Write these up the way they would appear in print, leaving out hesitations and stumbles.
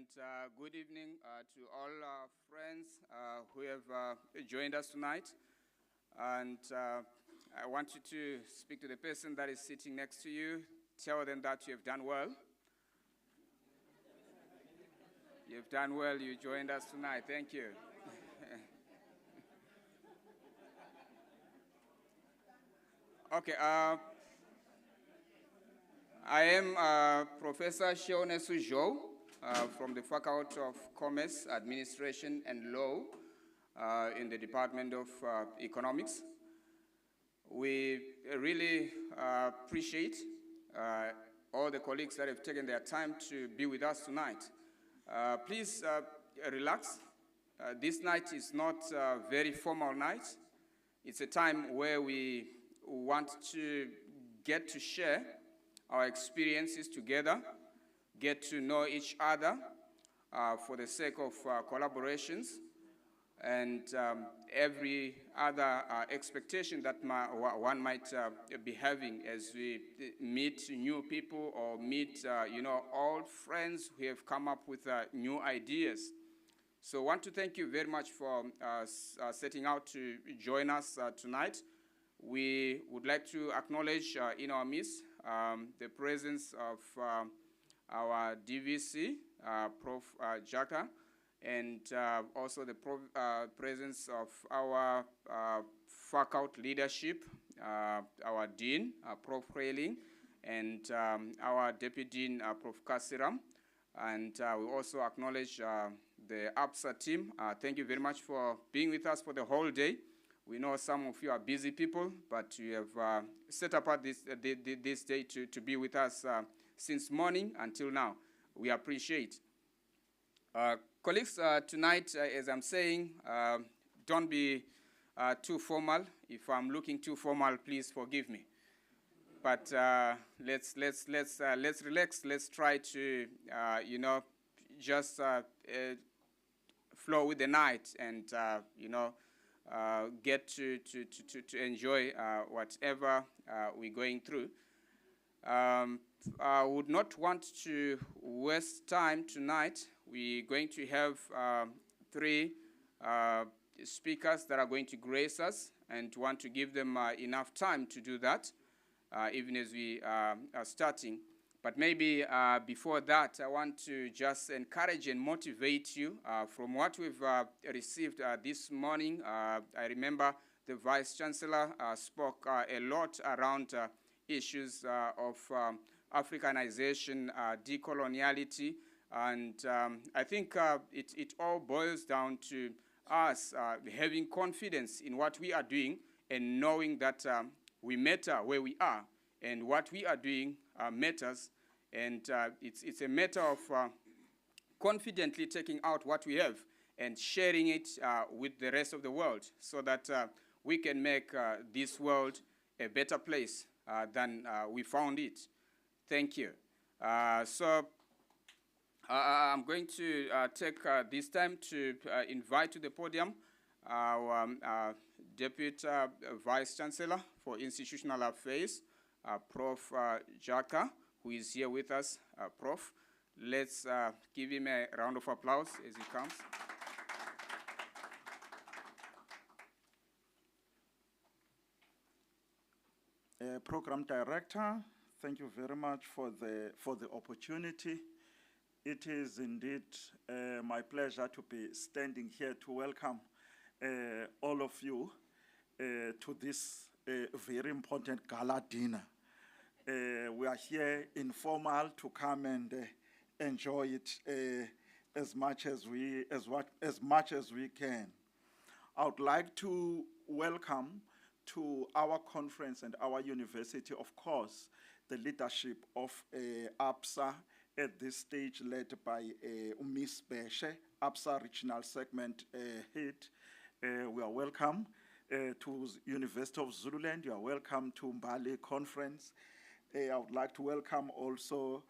and good evening to all our friends who have joined us tonight. And I want you to speak to the person that is sitting next to you. Tell them that you have done well. You've done well. You joined us tonight. Thank you. Okay. I am Professor Sheonesu Jo from the Faculty of Commerce, Administration, and Law in the Department of Economics. We really appreciate all the colleagues that have taken their time to be with us tonight. Please relax. This night is not a very formal night. It's a time where we want to get to share our experiences together, get to know each other for the sake of collaborations and every other expectation that one might be having as we meet new people or meet old friends who have come up with new ideas. So I want to thank you very much for setting out to join us tonight. We would like to acknowledge in our midst the presence of our DVC, Prof. Jaka, and also the presence of our faculty leadership, our Dean, Prof. Railing, and our Deputy Dean, Prof. Kasiram. And we also acknowledge the APSA team. Thank you very much for being with us for the whole day. We know some of you are busy people, but you have set apart this day to be with us since morning until now. We appreciate. Colleagues, tonight, as I'm saying, don't be too formal. If I'm looking too formal, please forgive me. But let's relax. Let's try to just flow with the night and get to enjoy whatever we're going through. I would not want to waste time tonight. We're going to have three speakers that are going to grace us, and want to give them enough time to do that, even as we are starting. But maybe before that, I want to just encourage and motivate you from what we've received this morning. I remember the Vice Chancellor spoke a lot around issues of Africanization, decoloniality, and I think it all boils down to us having confidence in what we are doing and knowing that we matter where we are, and what we are doing matters, and it's a matter of confidently taking out what we have and sharing it with the rest of the world, so that we can make this world a better place than we found it. Thank you. So I'm going to take this time to invite to the podium our Deputy Vice Chancellor for Institutional Affairs, Prof. Jaka, who is here with us. Prof, let's give him a round of applause as he comes. Program Director, thank you very much for the opportunity. It is indeed my pleasure to be standing here to welcome all of you to this very important gala dinner. We are here informal to come and enjoy it as much as we can. I would like to welcome to our conference and our university, of course, the leadership of APSA at this stage, led by Ms. Beshe, APSA Regional Segment Head. We are welcome to University of Zululand. You are welcome to Mbali Conference. I would like to welcome also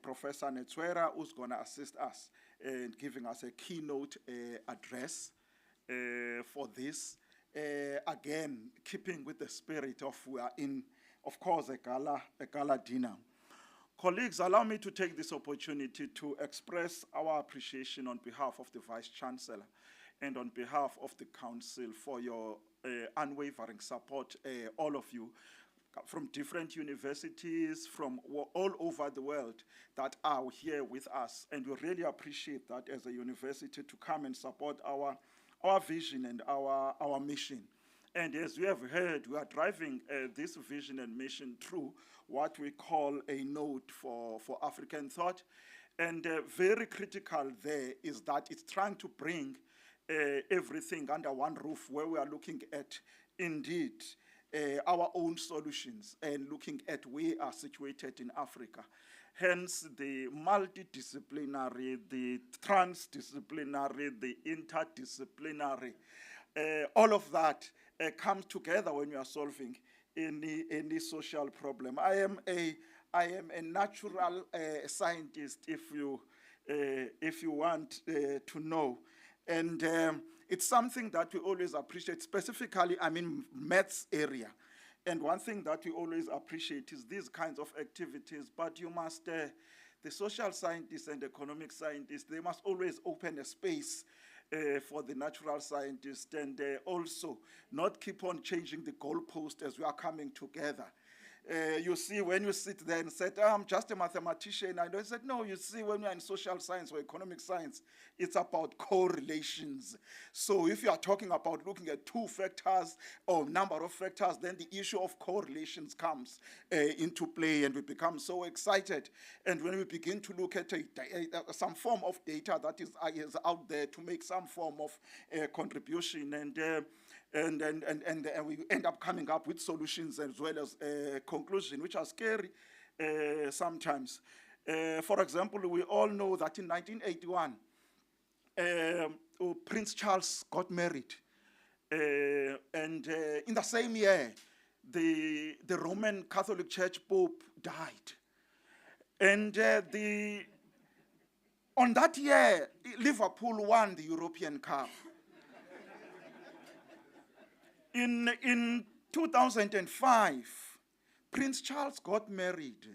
Professor Netswera, who's going to assist us in giving us a keynote address for this. Again, keeping with the spirit of we are in, of course, a gala dinner. Colleagues, allow me to take this opportunity to express our appreciation on behalf of the Vice-Chancellor and on behalf of the Council for your unwavering support, all of you, from different universities, from all over the world that are here with us. And we really appreciate that as a university to come and support our vision and our mission. And as we have heard, we are driving this vision and mission through what we call a node for African thought. And very critical there is that it's trying to bring everything under one roof, where we are looking at, indeed, our own solutions and looking at where we are situated in Africa. Hence, the multidisciplinary, the transdisciplinary, the interdisciplinary, all of that comes together when you are solving any social problem. I am a natural scientist, if you want to know, and it's something that we always appreciate. Specifically, I'm in maths area, and one thing that we always appreciate is these kinds of activities. But you must, the social scientists and economic scientists, they must always open a space for the natural scientists, and also not keep on changing the goalpost as we are coming together. You see, when you sit there and say, I'm just a mathematician, I said, no, you see, when you're in social science or economic science, it's about correlations. So if you are talking about looking at two factors or number of factors, then the issue of correlations comes into play, and we become so excited. And when we begin to look at some form of data that is out there to make some form of contribution, and we end up coming up with solutions as well as conclusions, which are scary sometimes. For example, we all know that in 1981, Prince Charles got married. And in the same year, the Roman Catholic Church Pope died. And on that year, Liverpool won the European Cup. In 2005, Prince Charles got married.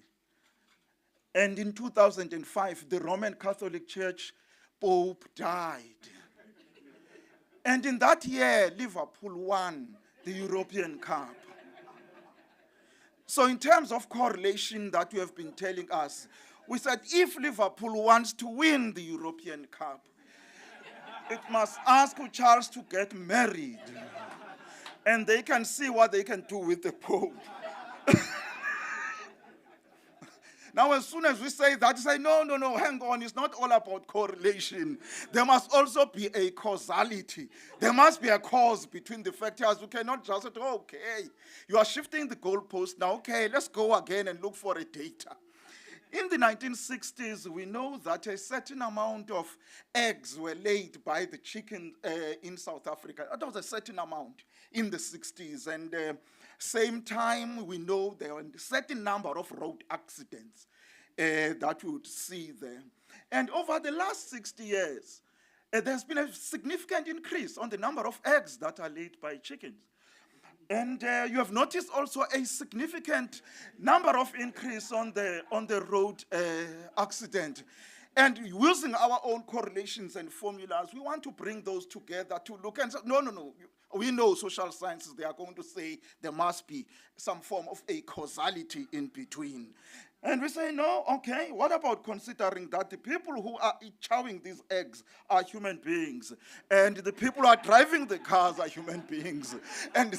And in 2005, the Roman Catholic Church Pope died. And in that year, Liverpool won the European Cup. So in terms of correlation that you have been telling us, we said if Liverpool wants to win the European Cup, it must ask Charles to get married. And they can see what they can do with the Pope. Now, as soon as we say that, say, no, hang on, it's not all about correlation. There must also be a causality. There must be a cause between the factors. You cannot just say, okay, you are shifting the goalpost now, okay, let's go again and look for a data. In the 1960s, we know that a certain amount of eggs were laid by the chicken in South Africa. That was a certain amount in the 60s. And same time, we know there were a certain number of road accidents that we would see there. And over the last 60 years, there's been a significant increase on the number of eggs that are laid by chickens. And you have noticed also a significant number of increase on the road accident. And using our own correlations and formulas, we want to bring those together to look and say, no. We know social sciences, they are going to say there must be some form of a causality in between. And we say, no, okay, what about considering that the people who are chowing these eggs are human beings, and the people who are driving the cars are human beings? And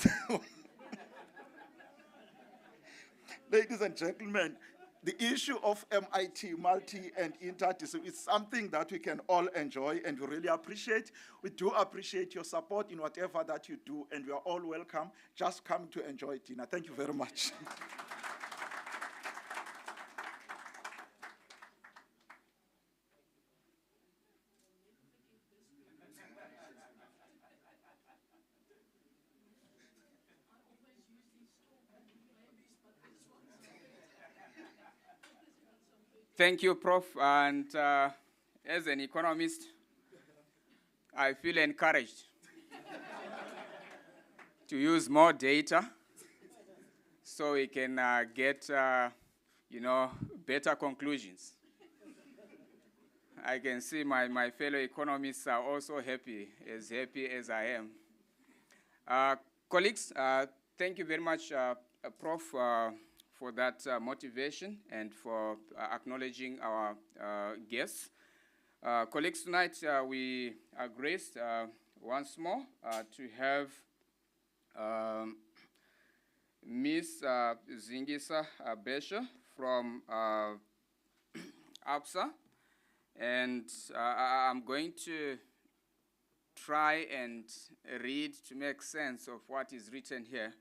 ladies and gentlemen, the issue of MIT, multi and interdisciplinary, is something that we can all enjoy and we really appreciate. We do appreciate your support in whatever that you do, and we are all welcome. Just come to enjoy dinner. Thank you very much. Thank you, Prof. And as an economist, I feel encouraged to use more data so we can get, better conclusions. I can see my fellow economists are also happy as I am. Colleagues, thank you very much, Prof, for that motivation and for acknowledging our guests. Colleagues, tonight we are graced once more to have Ms. Zingisa Besha from ABSA, and I'm going to try and read to make sense of what is written here,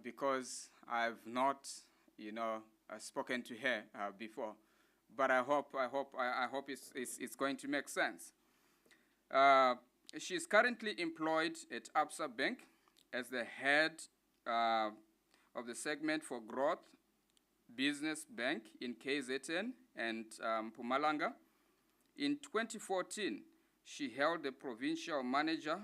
because I've not, spoken to her before. But I hope it's going to make sense. She's currently employed at ABSA Bank as the head of the segment for growth business bank in KZN and Mpumalanga. In 2014, she held the provincial manager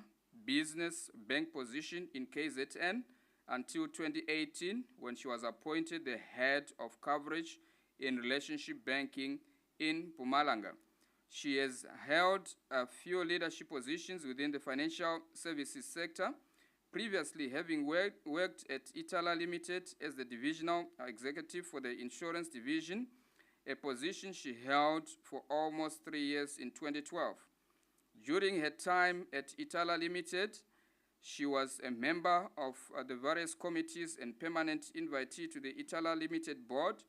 business bank position in KZN until 2018, when she was appointed the head of coverage in relationship banking in Mpumalanga. She has held a few leadership positions within the financial services sector, previously having worked at Itala Limited as the divisional executive for the insurance division, a position she held for almost 3 years in 2012. During her time at Itala Limited, she was a member of the various committees and permanent invitee to the Itala Limited board.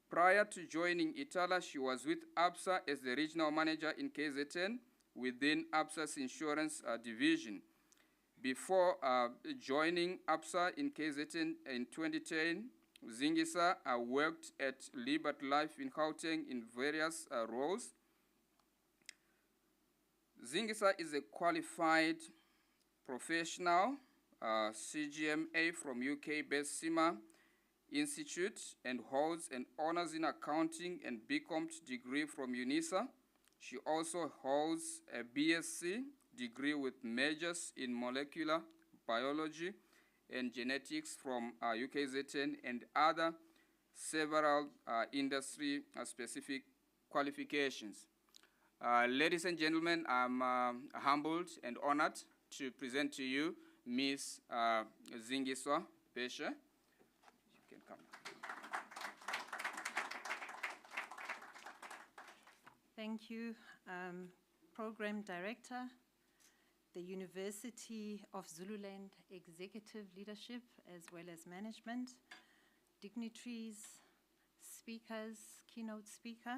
Prior to joining Itala, she was with ABSA as the regional manager in KZN within ABSA's insurance division. Before joining ABSA in KZN in 2010, Zingisa worked at Liberty Life in Gauteng in various roles. Zingisa is a qualified professional, CGMA from UK-based CIMA Institute, and holds an honors in accounting and BCom degree from UNISA. She also holds a BSc degree with majors in molecular biology and genetics from UKZN and other several industry-specific qualifications. Ladies and gentlemen, I'm humbled and honored to present to you Ms. Zingiswa Besha. You can come. Thank you, Program Director, the University of Zululand Executive Leadership as well as Management, dignitaries, speakers, keynote speaker,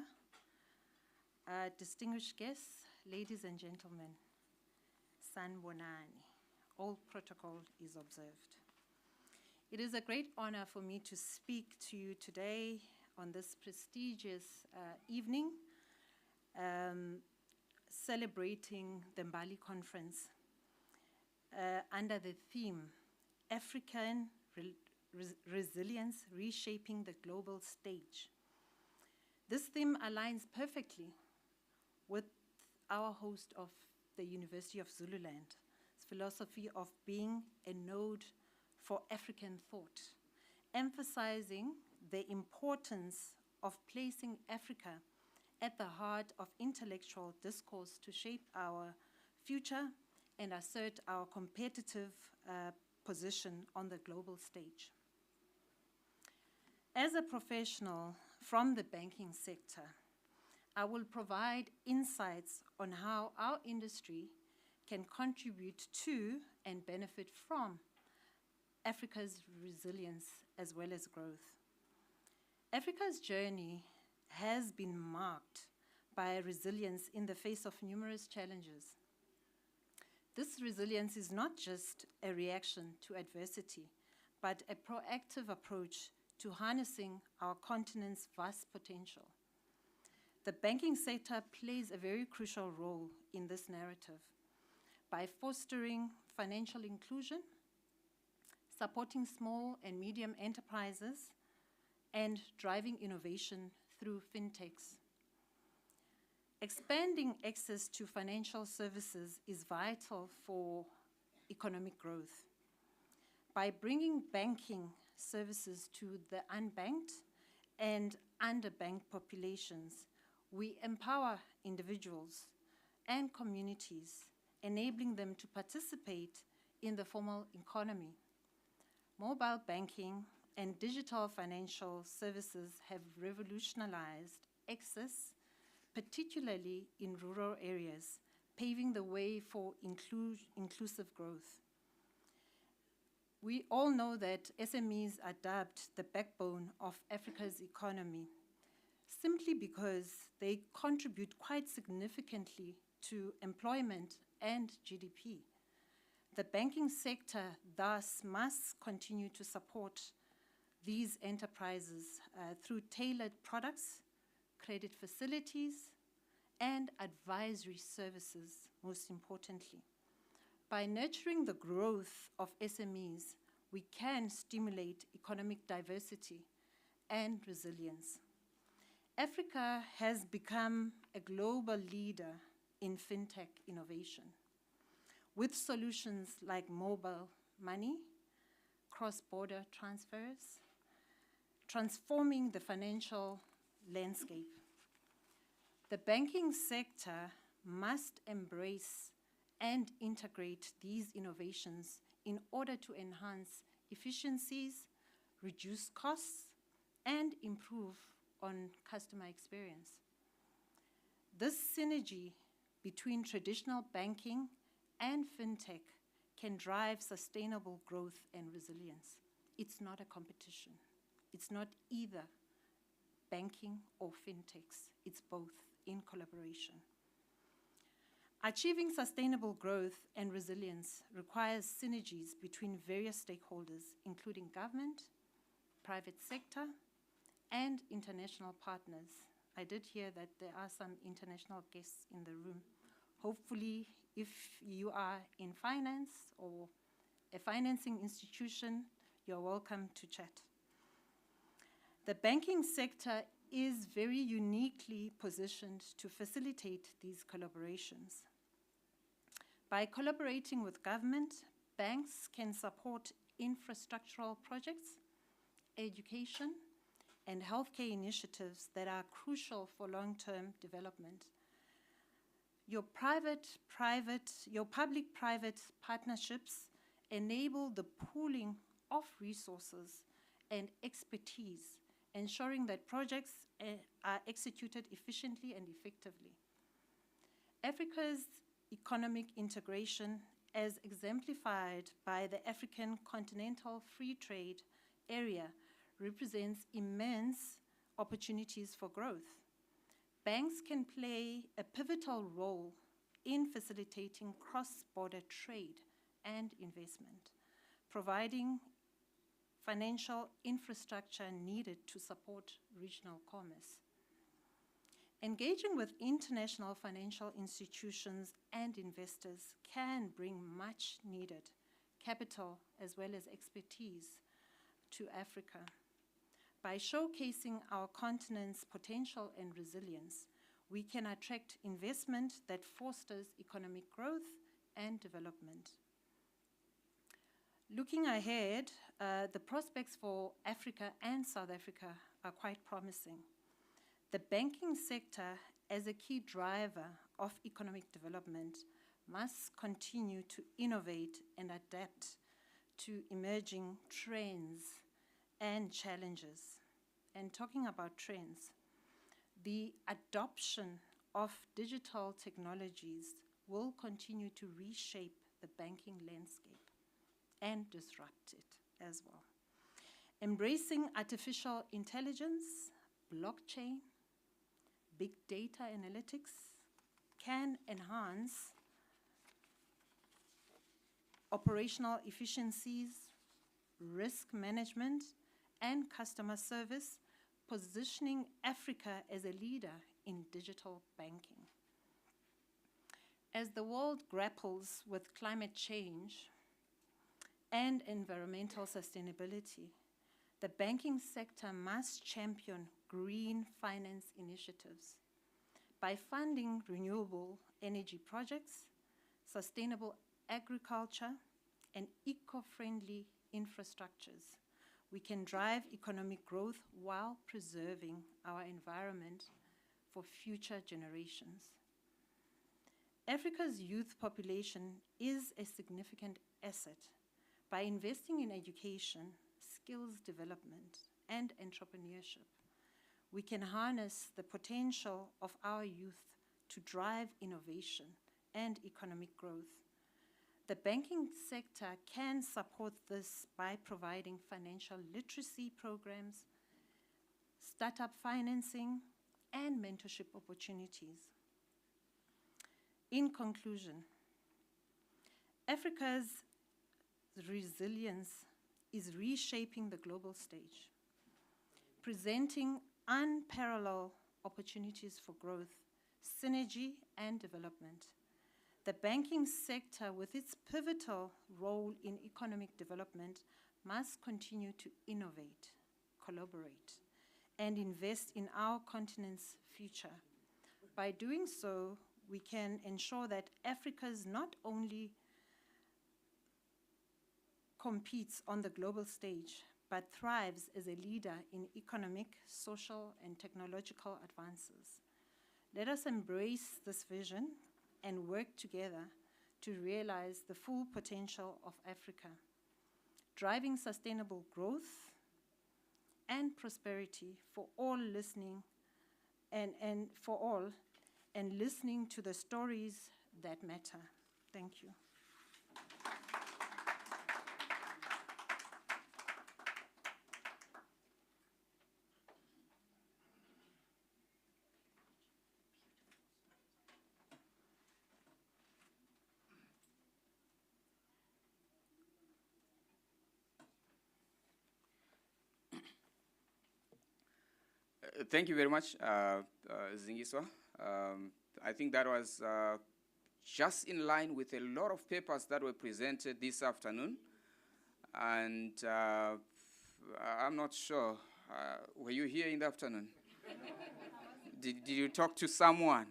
distinguished guests, ladies and gentlemen, Sanbonani, all protocol is observed. It is a great honor for me to speak to you today on this prestigious evening, celebrating the Mbali conference under the theme, African Resilience Reshaping the Global Stage. This theme aligns perfectly with our host of the University of Zululand's philosophy of being a node for African thought, emphasizing the importance of placing Africa at the heart of intellectual discourse to shape our future and assert our competitive position on the global stage. As a professional from the banking sector, I will provide insights on how our industry can contribute to and benefit from Africa's resilience as well as growth. Africa's journey has been marked by resilience in the face of numerous challenges. This resilience is not just a reaction to adversity, but a proactive approach to harnessing our continent's vast potential. The banking sector plays a very crucial role in this narrative by fostering financial inclusion, supporting small and medium enterprises, and driving innovation through fintechs. Expanding access to financial services is vital for economic growth. By bringing banking services to the unbanked and underbanked populations, we empower individuals and communities, enabling them to participate in the formal economy. Mobile banking and digital financial services have revolutionized access, particularly in rural areas, paving the way for inclusive growth. We all know that SMEs are dubbed the backbone of Africa's economy, simply because they contribute quite significantly to employment and GDP. The banking sector thus must continue to support these enterprises through tailored products, credit facilities, and advisory services, most importantly. By nurturing the growth of SMEs, we can stimulate economic diversity and resilience. Africa has become a global leader in fintech innovation, with solutions like mobile money, cross-border transfers, transforming the financial landscape. The banking sector must embrace and integrate these innovations in order to enhance efficiencies, reduce costs, and improve on customer experience. This synergy between traditional banking and fintech can drive sustainable growth and resilience. It's not a competition. It's not either banking or fintechs. It's both in collaboration. Achieving sustainable growth and resilience requires synergies between various stakeholders, including government, private sector, and international partners. I did hear that there are some international guests in the room. Hopefully, if you are in finance or a financing institution, you're welcome to chat. The banking sector is very uniquely positioned to facilitate these collaborations. By collaborating with government, banks can support infrastructural projects, education, and healthcare initiatives that are crucial for long-term development. Your public-private partnerships enable the pooling of resources and expertise, ensuring that projects are executed efficiently and effectively. Africa's economic integration, as exemplified by the African Continental Free Trade Area, represents immense opportunities for growth. Banks can play a pivotal role in facilitating cross-border trade and investment, providing financial infrastructure needed to support regional commerce. Engaging with international financial institutions and investors can bring much needed capital as well as expertise to Africa. By showcasing our continent's potential and resilience, we can attract investment that fosters economic growth and development. Looking ahead, the prospects for Africa and South Africa are quite promising. The banking sector, as a key driver of economic development, must continue to innovate and adapt to emerging trends and challenges. And talking about trends, the adoption of digital technologies will continue to reshape the banking landscape and disrupt it as well. Embracing artificial intelligence, blockchain, big data analytics can enhance operational efficiencies, risk management, and customer service, positioning Africa as a leader in digital banking. As the world grapples with climate change and environmental sustainability, the banking sector must champion green finance initiatives. By funding renewable energy projects, sustainable agriculture, and eco-friendly infrastructures, we can drive economic growth while preserving our environment for future generations. Africa's youth population is a significant asset. By investing in education, skills development, and entrepreneurship, we can harness the potential of our youth to drive innovation and economic growth. The banking sector can support this by providing financial literacy programs, startup financing, and mentorship opportunities. In conclusion, Africa's resilience is reshaping the global stage, presenting unparalleled opportunities for growth, synergy, and development. The banking sector, with its pivotal role in economic development, must continue to innovate, collaborate, and invest in our continent's future. By doing so, we can ensure that Africa's not only competes on the global stage, but thrives as a leader in economic, social, and technological advances. Let us embrace this vision and work together to realize the full potential of Africa, driving sustainable growth and prosperity for all listening and listening to the stories that matter. Thank you. Thank you very much, Zingiswa. I think that was just in line with a lot of papers that were presented this afternoon. And I'm not sure, were you here in the afternoon? Did you talk to someone?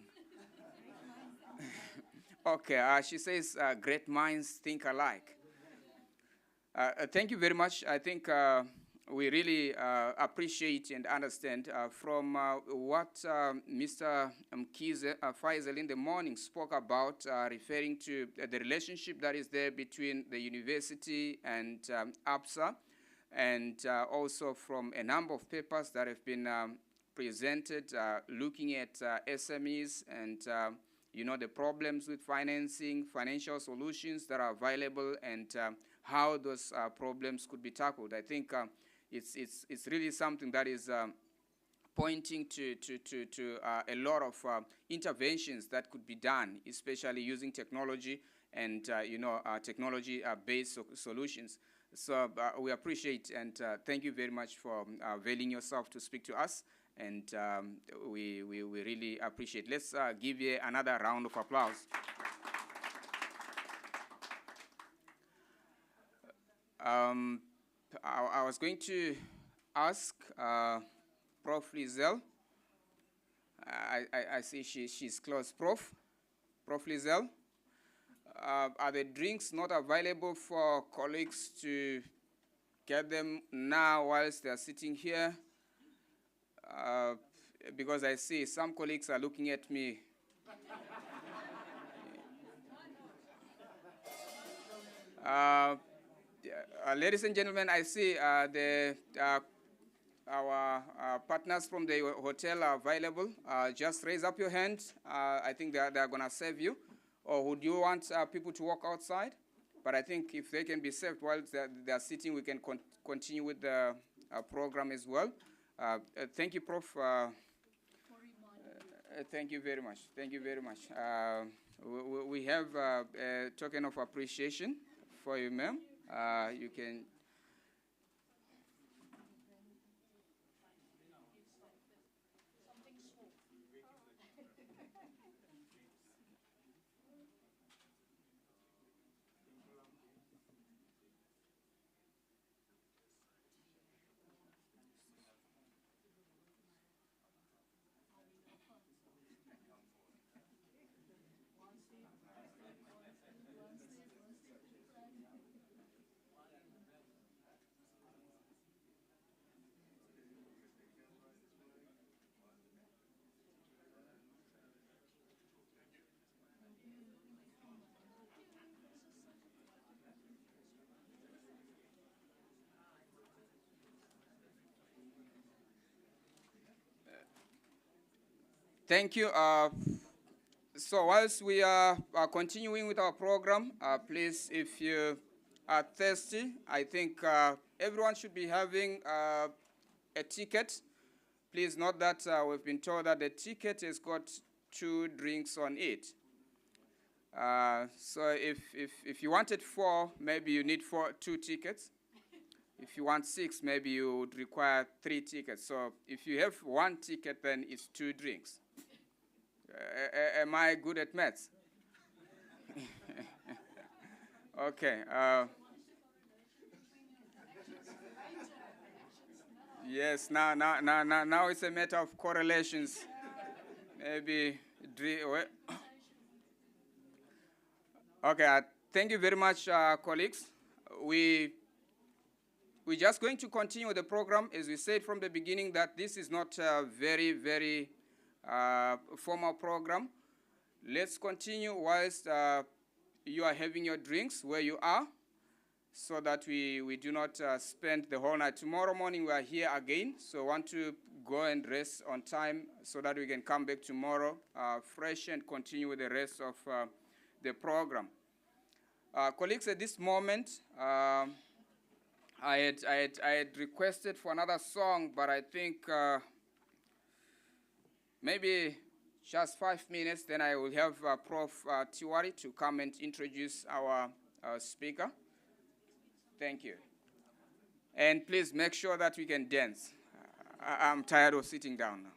Okay, she says great minds think alike. Thank you very much. I think we really appreciate and understand from what Mr. Mkize Faisal in the morning spoke about, referring to the relationship that is there between the university and APSA, and also from a number of papers that have been presented looking at SMEs and the problems with financing, financial solutions that are available, and how those problems could be tackled. I think it's really something that is pointing to a lot of interventions that could be done, especially using technology and technology-based solutions. So we appreciate and thank you very much for availing yourself to speak to us, and we really appreciate. Let's give you another round of applause. I was going to ask Prof. Lizel. I see she's close. Prof. Lizel, are the drinks not available for colleagues to get them now whilst they're sitting here? Because I see some colleagues are looking at me. Ladies and gentlemen, I see our partners from the hotel are available. Just raise up your hand. I think they're going to serve you. Or would you want people to walk outside? But I think if they can be served while they're sitting, we can continue with the program as well. Thank you, Prof. Thank you very much. Thank you very much. We have a token of appreciation for you, ma'am. You can. Thank you. So whilst we are continuing with our program, please, if you are thirsty, I think everyone should be having a ticket. Please note that we've been told that the ticket has got 2 drinks on it. So if you wanted 4, maybe you need 2 tickets. If you want 6, maybe you would require 3 tickets. So if you have 1 ticket, then it's 2 drinks. Am I good at maths? Okay. Yes, now it's a matter of correlations. Maybe. Okay, thank you very much, colleagues. We're just going to continue with the program. As we said from the beginning, that this is not a very, very formal program. Let's continue whilst you are having your drinks where you are, so that we do not spend the whole night. Tomorrow morning we are here again, so want to go and rest on time so that we can come back tomorrow fresh and continue with the rest of the program. Colleagues, at this moment, I had requested for another song, but I think maybe just 5 minutes, then I will have Prof. Tiwari to come and introduce our speaker. Thank you. And please make sure that we can dance. I'm tired of sitting down now.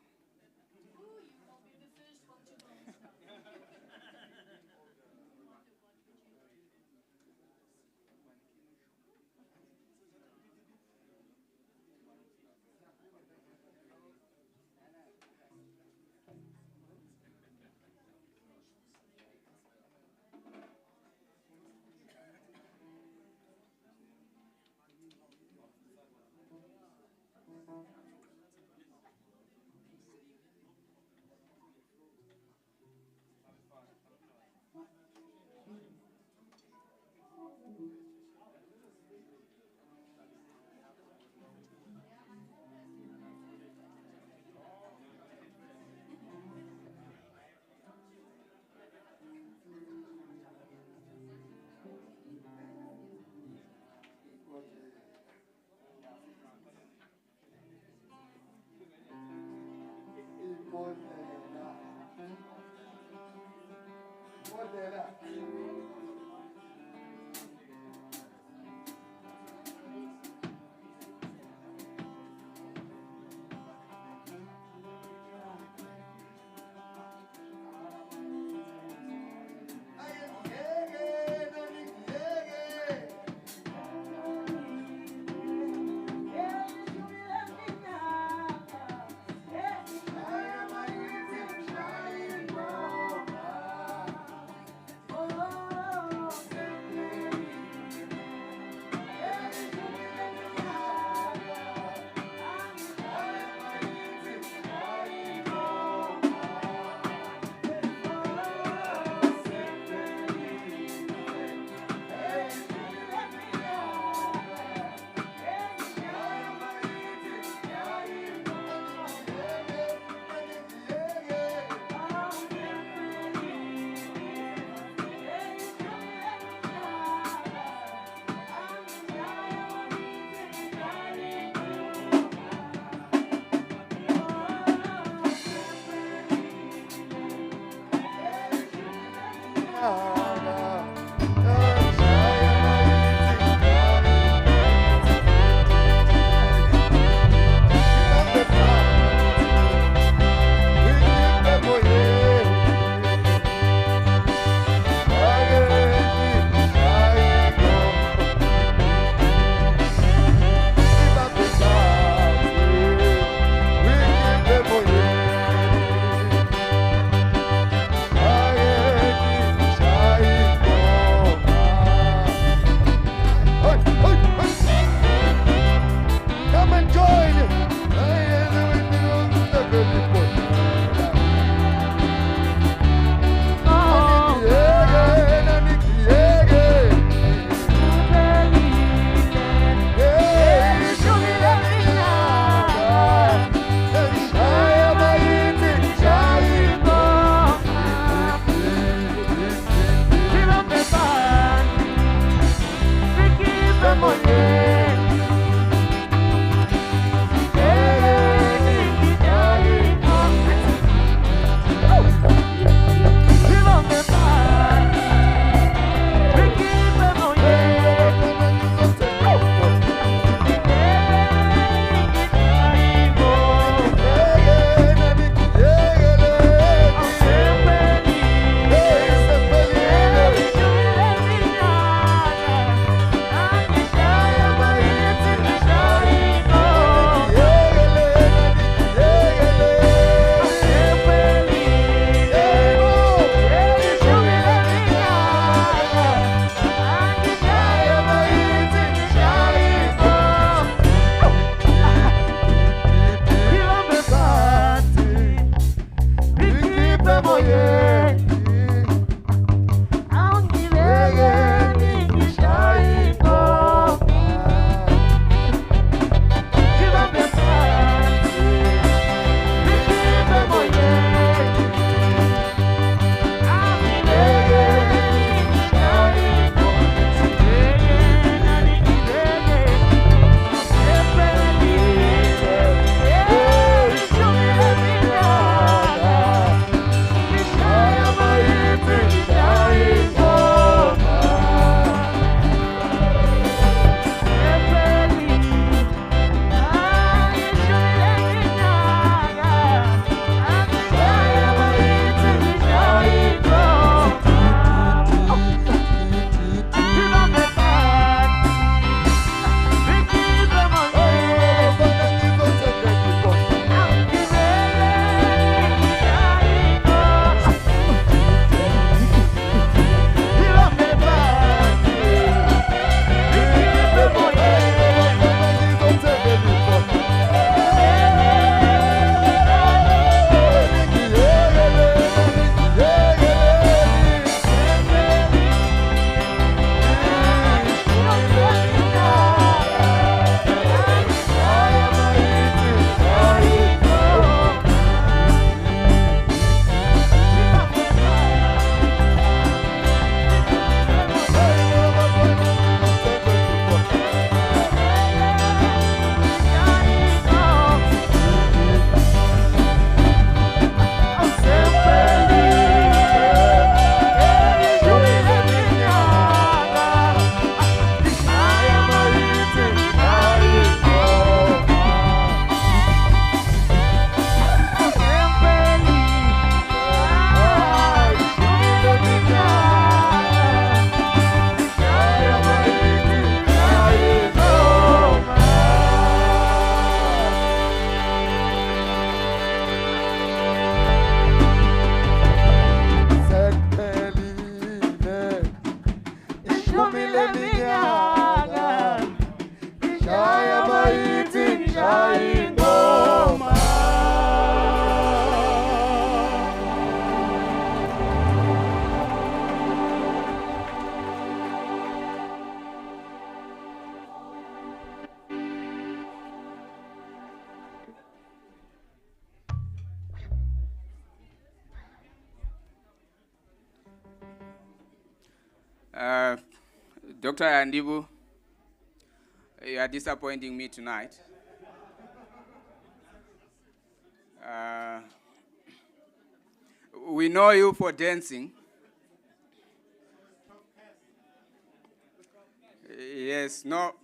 Dr. Andibu, you are disappointing me tonight. We know you for dancing. Yes, no,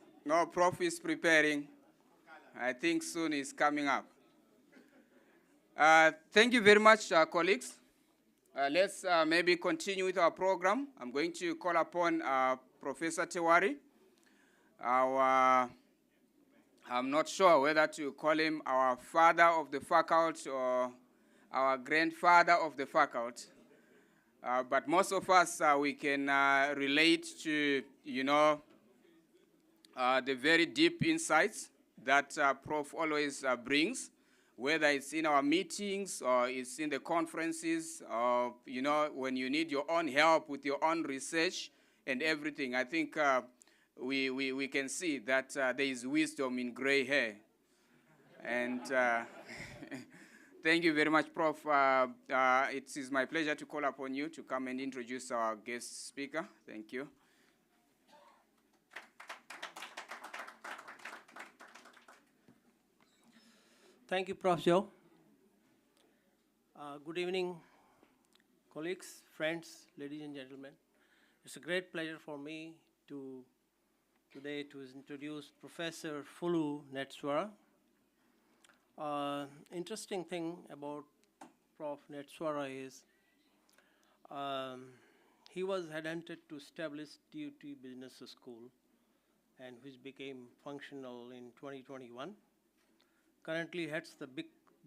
Prof is preparing. I think soon is coming up. Thank you very much, colleagues. Let's maybe continue with our program. I'm going to call upon Professor Tewari. I'm not sure whether to call him our father of the faculty or our grandfather of the faculty. But most of us, we can relate to, the very deep insights that Prof always brings, whether it's in our meetings or it's in the conferences, or, when you need your own help with your own research and everything. I think we can see that there is wisdom in gray hair. And thank you very much, Prof. It is my pleasure to call upon you to come and introduce our guest speaker. Thank you. Thank you, Prof. Joe. Good evening, colleagues, friends, ladies and gentlemen. It's a great pleasure for me today to introduce Professor Fulu Netswara. Interesting thing about Prof. Netswara is he was headhunted to establish DUT Business School, and which became functional in 2021. Currently heads the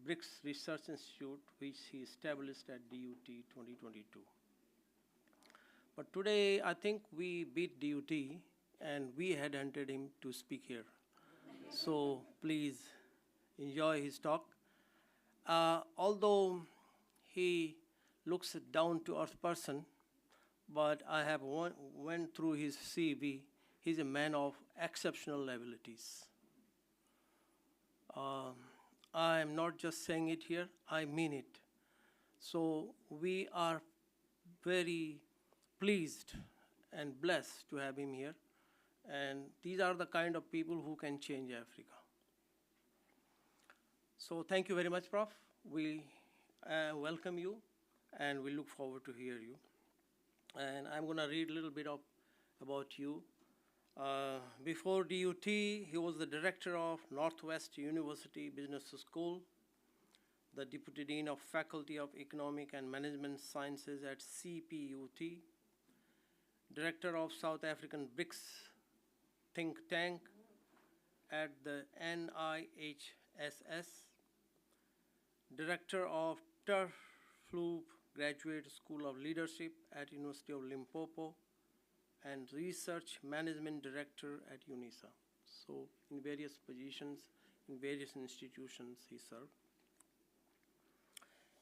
BRICS Research Institute, which he established at DUT 2022. But today, I think we beat DUT, and we headhunted him to speak here. So please enjoy his talk. Although he looks down to earth person, but I have went through his CV. He's a man of exceptional abilities. I am not just saying it here, I mean it. So we are very pleased and blessed to have him here. And these are the kind of people who can change Africa. So thank you very much, Prof. We welcome you, and we look forward to hear you. And I'm going to read a little bit about you. Before DUT, he was the director of Northwest University Business School, the Deputy Dean of Faculty of Economic and Management Sciences at CPUT, Director of South African BRICS think tank at the NIHSS, Director of Turfloop Graduate School of Leadership at University of Limpopo, and Research Management Director at UNISA. So in various positions, in various institutions he served.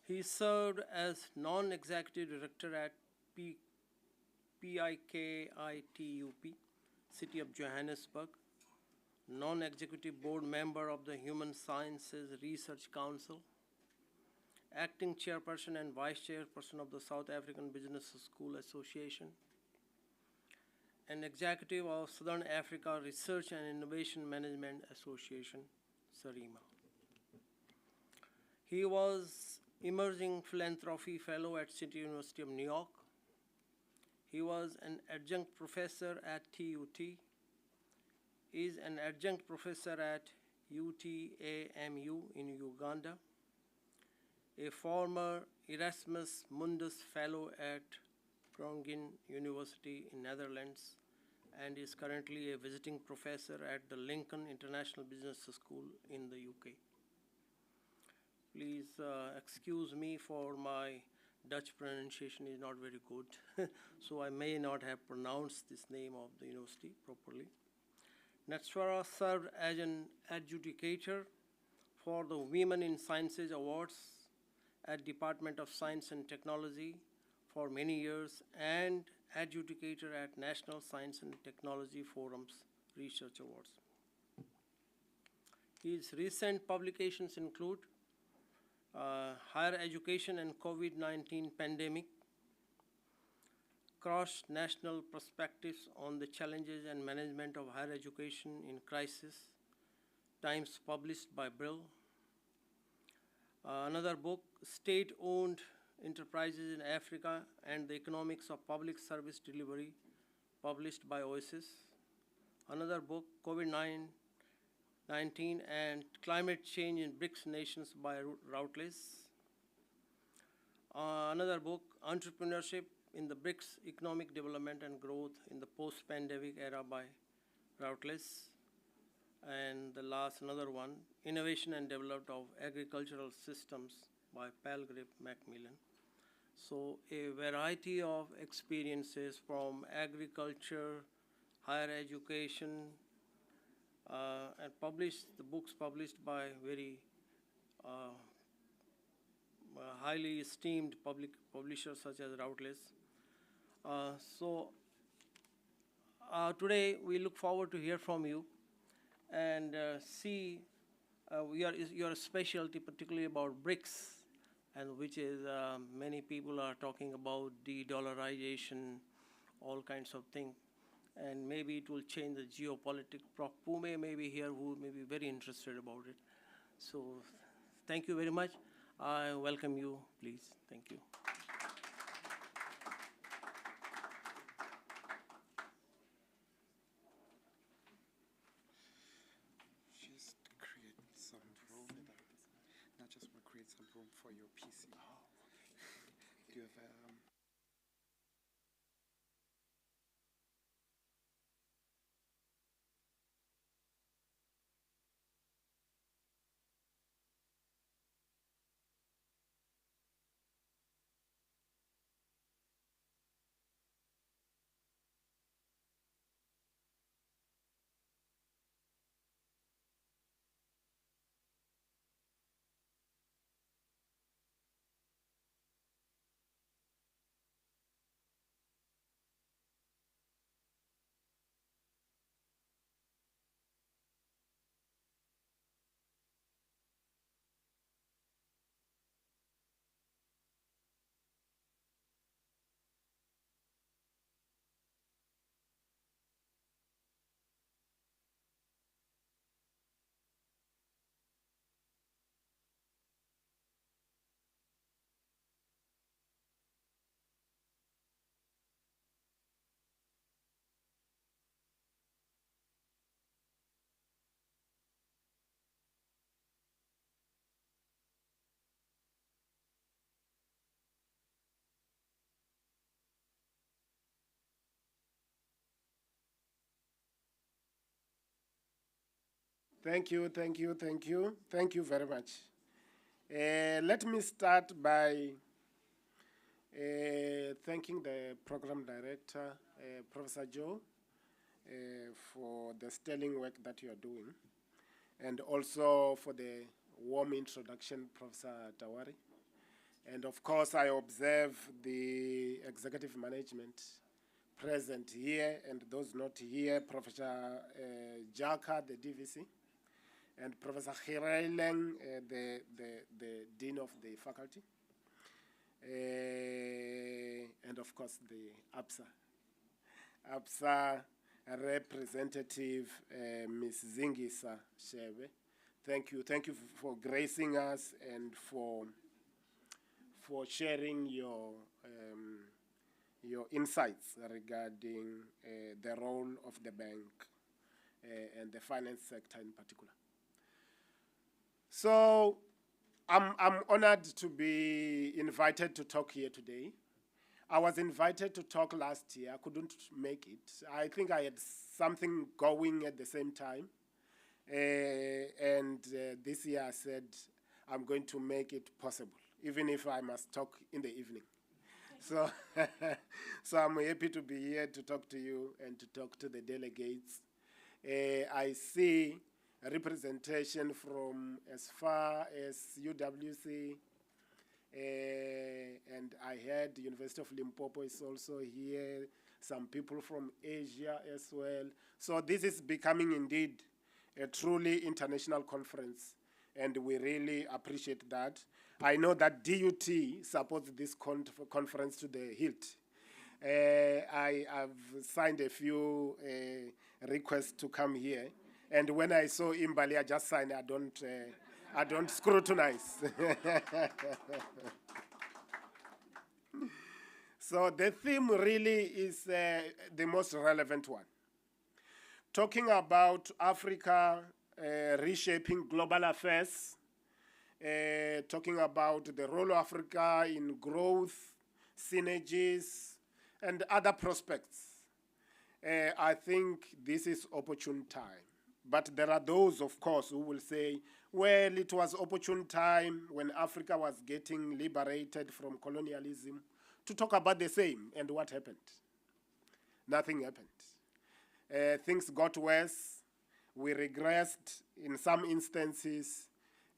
He served as non-executive director at PIKITUP, City of Johannesburg, non-executive board member of the Human Sciences Research Council, acting chairperson and vice chairperson of the South African Business School Association, and executive of Southern Africa Research and Innovation Management Association, SARIMA. He was Emerging Philanthropy Fellow at City University of New York. He was an adjunct professor at TUT, is an adjunct professor at UTAMU in Uganda, a former Erasmus Mundus Fellow at Groningen University in Netherlands, and is currently a visiting professor at the Lincoln International Business School in the UK. Please excuse me for my Dutch pronunciation is not very good, so I may not have pronounced this name of the university properly. Natswara served as an adjudicator for the Women in Sciences Awards at Department of Science and Technology for many years, and adjudicator at National Science and Technology Forum's Research Awards. His recent publications include Higher Education and COVID-19 Pandemic, Cross-National Perspectives on the Challenges and Management of Higher Education in Crisis, Times published by Brill. Another book, State-Owned Enterprises in Africa and the Economics of Public Service Delivery, published by Oasis. Another book, COVID-19 and Climate Change in BRICS Nations by Routledge. Another book, Entrepreneurship in the BRICS Economic Development and Growth in the Post-Pandemic Era by Routledge. And the last, another one, Innovation and Development of Agricultural Systems by Palgrave Macmillan. So a variety of experiences from agriculture, higher education, and the books published by very highly esteemed publishers such as Routledge. Today we look forward to hear from you and see your specialty, particularly about BRICS, and which is many people are talking about de-dollarization, all kinds of things, and maybe it will change the geopolitics. Prof. Pume may be here who may be very interested about it. So thank you very much. I welcome you, please. Thank you. Just create some room. Not just want to create some room for your PC. Do you have Thank you, thank you, thank you. Thank you very much. Let me start by thanking the program director, Professor Joe, for the sterling work that you are doing, and also for the warm introduction, Professor Tawari. And of course, I observe the executive management present here, and those not here, Professor Jaka, the DVC, and Professor Khireleng, the Dean of the faculty, and of course the APSA representative, Ms. Zingisa Shebe. Thank you for gracing us and for sharing your insights regarding the role of the bank and the finance sector in particular. So I'm honored to be invited to talk here today. I was invited to talk last year. I couldn't make it. I think I had something going at the same time. And this year I said I'm going to make it possible, even if I must talk in the evening. So, so I'm happy to be here to talk to you and to talk to the delegates. I see a representation from as far as UWC, and I heard the University of Limpopo is also here, some people from Asia as well. So this is becoming indeed a truly international conference, and we really appreciate that. I know that DUT supports this conference to the hilt. I have signed a few requests to come here, and when I saw Mbali, I just signed. I don't scrutinize. So the theme really is the most relevant one. Talking about Africa reshaping global affairs, talking about the role of Africa in growth, synergies, and other prospects. I think this is opportune time. But there are those, of course, who will say, well, it was opportune time when Africa was getting liberated from colonialism to talk about the same. And what happened? Nothing happened. Things got worse. We regressed in some instances,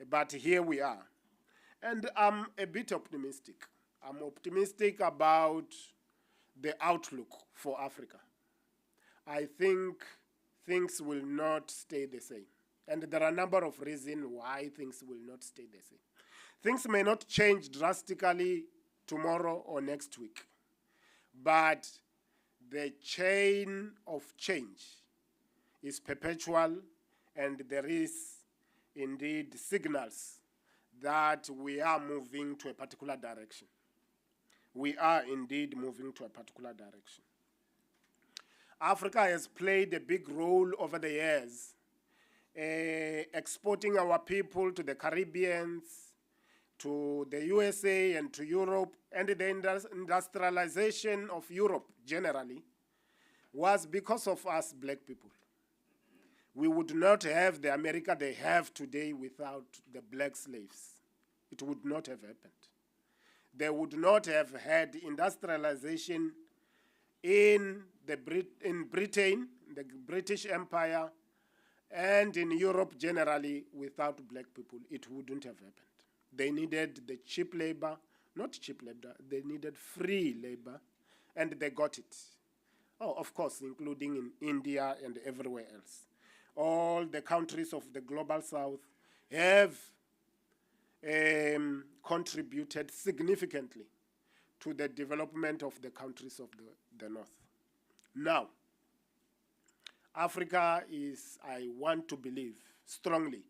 but here we are. And I'm a bit optimistic. I'm optimistic about the outlook for Africa. I think things will not stay the same. And there are a number of reasons why things will not stay the same. Things may not change drastically tomorrow or next week, but the chain of change is perpetual, and there is indeed signals that we are moving to a particular direction. We are indeed moving to a particular direction. Africa has played a big role over the years, exporting our people to the Caribbeans, to the USA and to Europe, and the industrialization of Europe generally was because of us black people. We would not have the America they have today without the black slaves. It would not have happened. They would not have had industrialization in Britain, the British Empire, and in Europe generally without black people. It wouldn't have happened. They needed the cheap labor, not cheap labor, they needed free labor, and they got it. Oh, of course, including in India and everywhere else. All the countries of the global south have contributed significantly to the development of the countries of the north. Now, Africa is, I want to believe strongly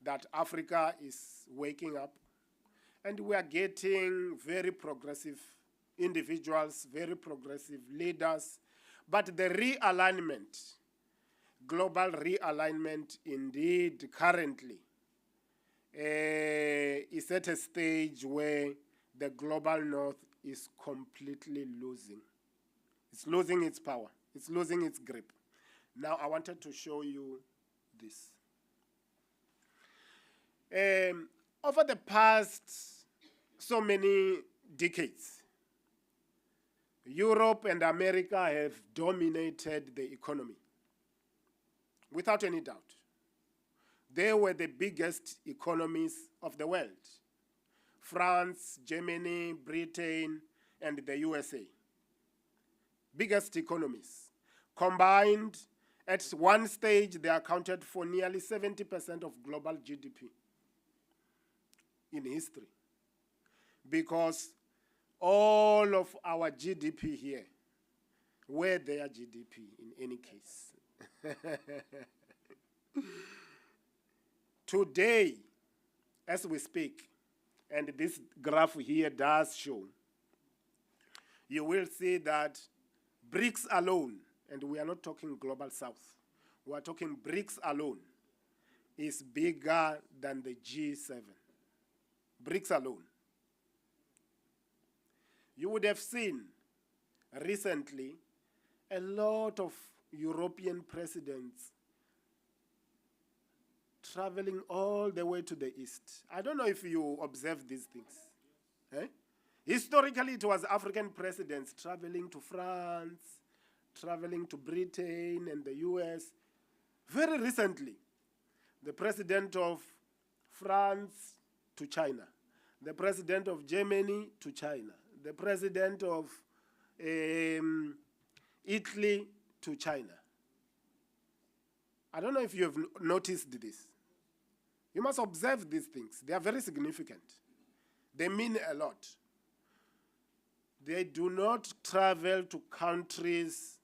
that Africa is waking up, and we are getting very progressive individuals, very progressive leaders, but the realignment, global realignment indeed currently is at a stage where the global north is completely losing. It's losing its power. It's losing its grip. Now I wanted to show you this. Over the past so many decades, Europe and America have dominated the economy, without any doubt. They were the biggest economies of the world. France, Germany, Britain, and the USA. Biggest economies. Combined, at one stage, they accounted for nearly 70% of global GDP in history. Because all of our GDP here were their GDP in any case. Today, as we speak, and this graph here does show, you will see that BRICS alone, and we are not talking global south, we are talking BRICS alone, is bigger than the G7. BRICS alone. You would have seen recently a lot of European presidents traveling all the way to the east. I don't know if you observe these things. Eh? Historically, it was African presidents traveling to France, traveling to Britain and the US. Very recently, the president of France to China, the president of Germany to China, the president of Italy to China. I don't know if you have noticed this. You must observe these things. They are very significant. They mean a lot. They do not travel to countries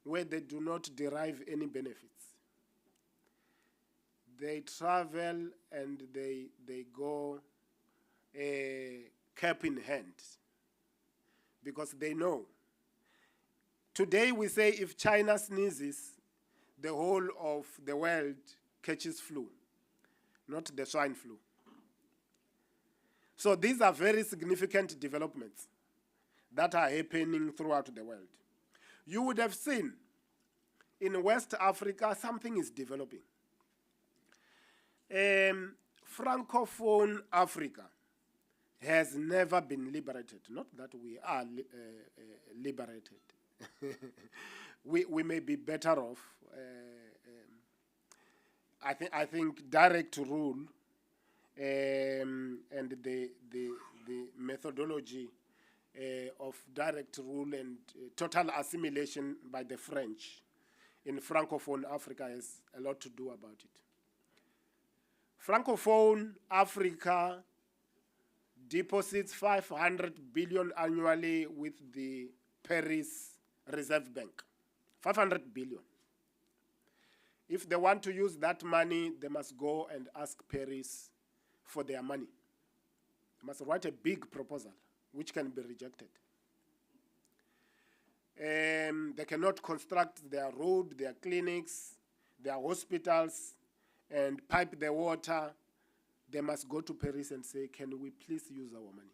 where they do not derive any benefits. They travel and they go cap in hand because they know. Today we say if China sneezes, the whole of the world catches flu, not the swine flu. So these are very significant developments that are happening throughout the world. You would have seen in West Africa something is developing. Francophone Africa has never been liberated. Not that we are liberated. we may be better off. I think direct rule and the methodology of direct rule and total assimilation by the French in Francophone Africa has a lot to do about it. Francophone Africa deposits 500 billion annually with the Paris Reserve Bank. 500 billion. If they want to use that money, they must go and ask Paris for their money. They must write a big proposal, which can be rejected. They cannot construct their road, their clinics, their hospitals, and pipe the water. They must go to Paris and say, can we please use our money?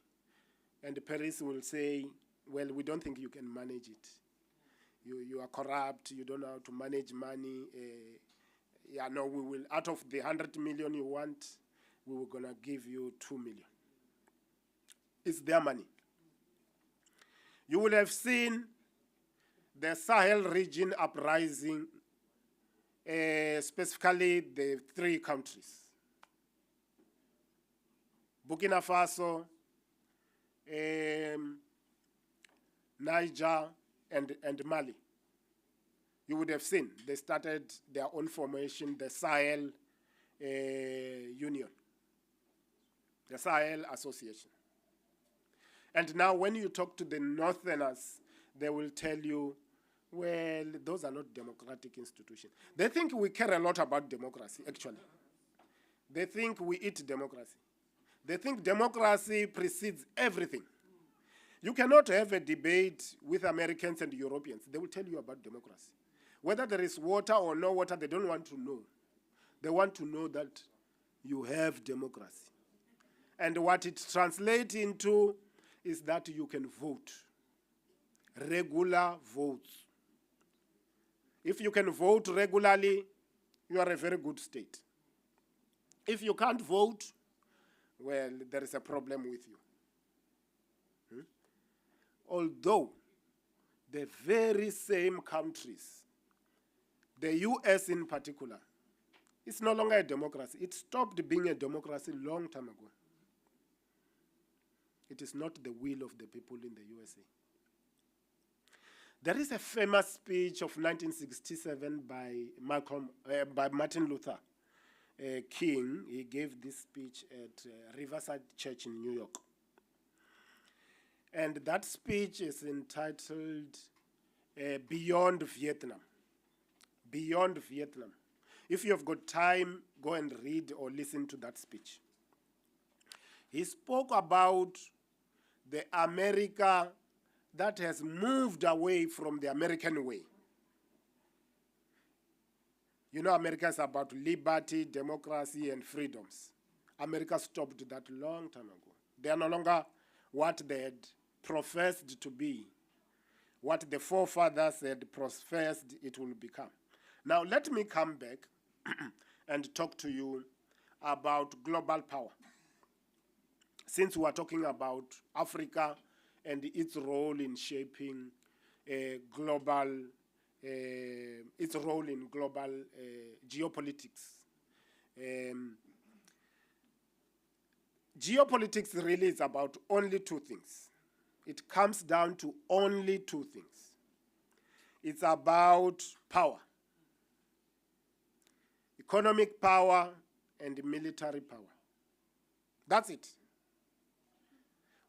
And Paris will say, well, we don't think you can manage it. You are corrupt, you don't know how to manage money. We will, out of the 100 million you want, we were going to give you 2 million. It's their money. You will have seen the Sahel region uprising, specifically the 3 countries. Burkina Faso, Niger, and Mali. You would have seen they started their own formation, the Sahel Union, the Sahel Association. And now when you talk to the Northerners, they will tell you, well, those are not democratic institutions. They think we care a lot about democracy, actually. They think we eat democracy. They think democracy precedes everything. You cannot have a debate with Americans and Europeans. They will tell you about democracy. Whether there is water or no water, they don't want to know. They want to know that you have democracy. And what it translates into is that you can vote. Regular votes. If you can vote regularly, you are a very good state. If you can't vote, well, there is a problem with you. Although the very same countries, the US in particular, it's no longer a democracy. It stopped being a democracy a long time ago. It is not the will of the people in the USA. There is a famous speech of 1967 by Martin Luther King. He gave this speech at Riverside Church in New York. And that speech is entitled Beyond Vietnam. Beyond Vietnam. If you have got time, go and read or listen to that speech. He spoke about the America that has moved away from the American way. You know, America is about liberty, democracy, and freedoms. America stopped that long time ago. They are no longer what they had professed to be, what the forefathers had professed it will become. Now, let me come back and talk to you about global power. Since we are talking about Africa and its role in shaping its role in global geopolitics. Geopolitics really is about only two things. It comes down to only two things. It's about power, economic power and military power. That's it.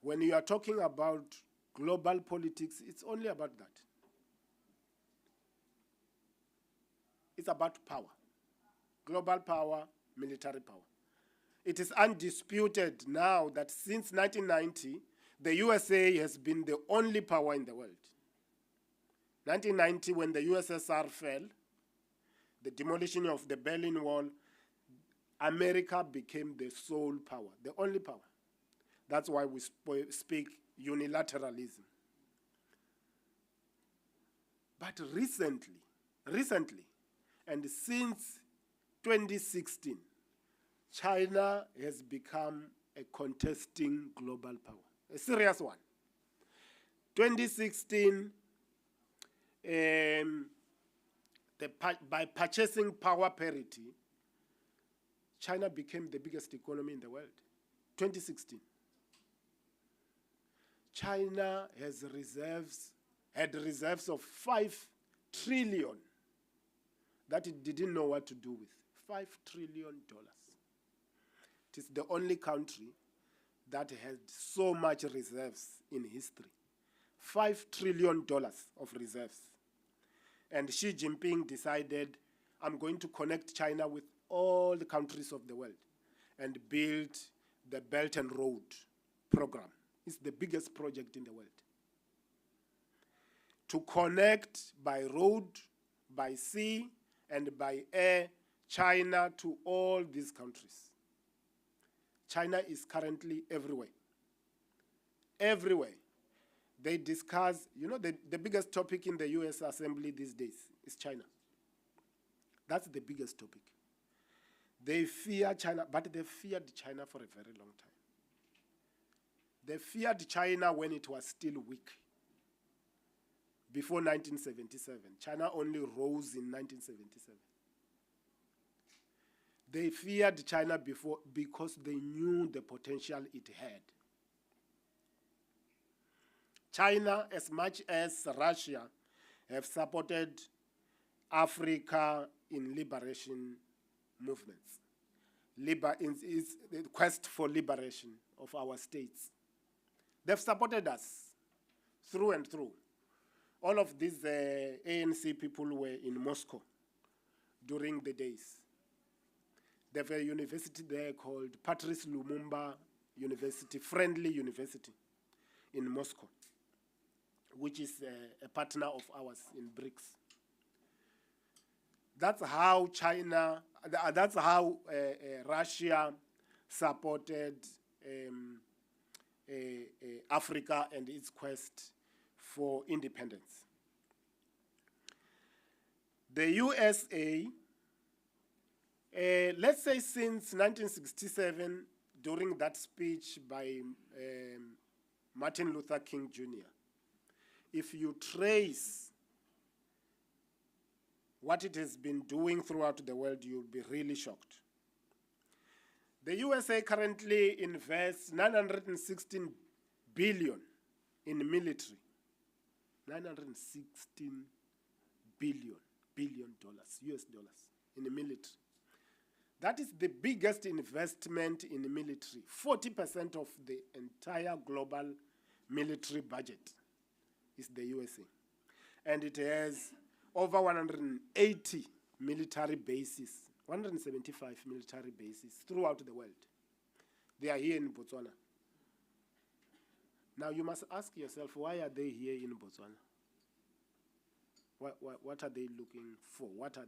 When you are talking about global politics, it's only about that. It's about power. Global power, military power. It is undisputed now that since 1990, the USA has been the only power in the world. 1990, when the USSR fell, the demolition of the Berlin Wall, America became the sole power, the only power. That's why we speak unilateralism. But recently, and since 2016, China has become a contesting global power, a serious one. 2016, by purchasing power parity, China became the biggest economy in the world. 2016. China had reserves of 5 trillion that it didn't know what to do with. $5 trillion. It is the only country that had so much reserves in history. $5 trillion of reserves. And Xi Jinping decided, I'm going to connect China with all the countries of the world and build the Belt and Road program. It's the biggest project in the world. To connect by road, by sea, and by air, China to all these countries. China is currently everywhere. Everywhere. They discuss, the biggest topic in the US Assembly these days is China. That's the biggest topic. They fear China, but they feared China for a very long time. They feared China when it was still weak. Before 1977. China only rose in 1977. They feared China because they knew the potential it had. China, as much as Russia, have supported Africa in liberation movements. Is the quest for liberation of our states. They've supported us through and through. All of these ANC people were in Moscow during the days. They have a university there called Patrice Lumumba University, Friendly University in Moscow, which is a partner of ours in BRICS. That's how Russia supported Africa and its quest for independence. The USA Let's say since 1967, during that speech by Martin Luther King Jr., if you trace what it has been doing throughout the world, you'll be really shocked. The USA currently invests 916 billion in military. 916 billion dollars, US dollars, in the military. That is the biggest investment in the military. 40% of the entire global military budget is the USA. And it has over 180 military bases, 175 military bases throughout the world. They are here in Botswana. Now you must ask yourself, why are they here in Botswana? What are they looking for? What are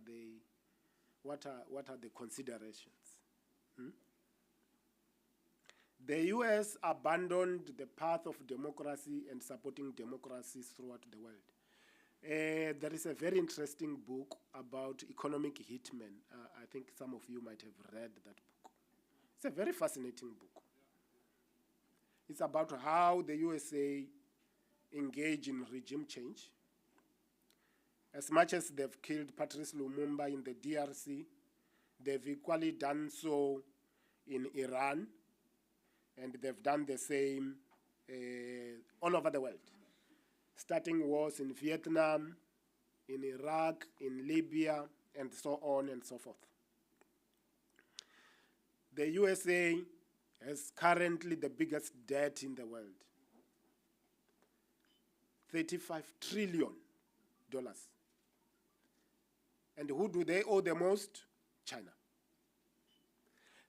the considerations? The US abandoned the path of democracy and supporting democracies throughout the world. There is a very interesting book about economic hitmen. I think some of you might have read that book. It's a very fascinating book. It's about how the USA engage in regime change. As much as they've killed Patrice Lumumba in the DRC, they've equally done so in Iran, and they've done the same all over the world, starting wars in Vietnam, in Iraq, in Libya, and so on and so forth. The USA has currently the biggest debt in the world, $35 trillion. And who do they owe the most? China.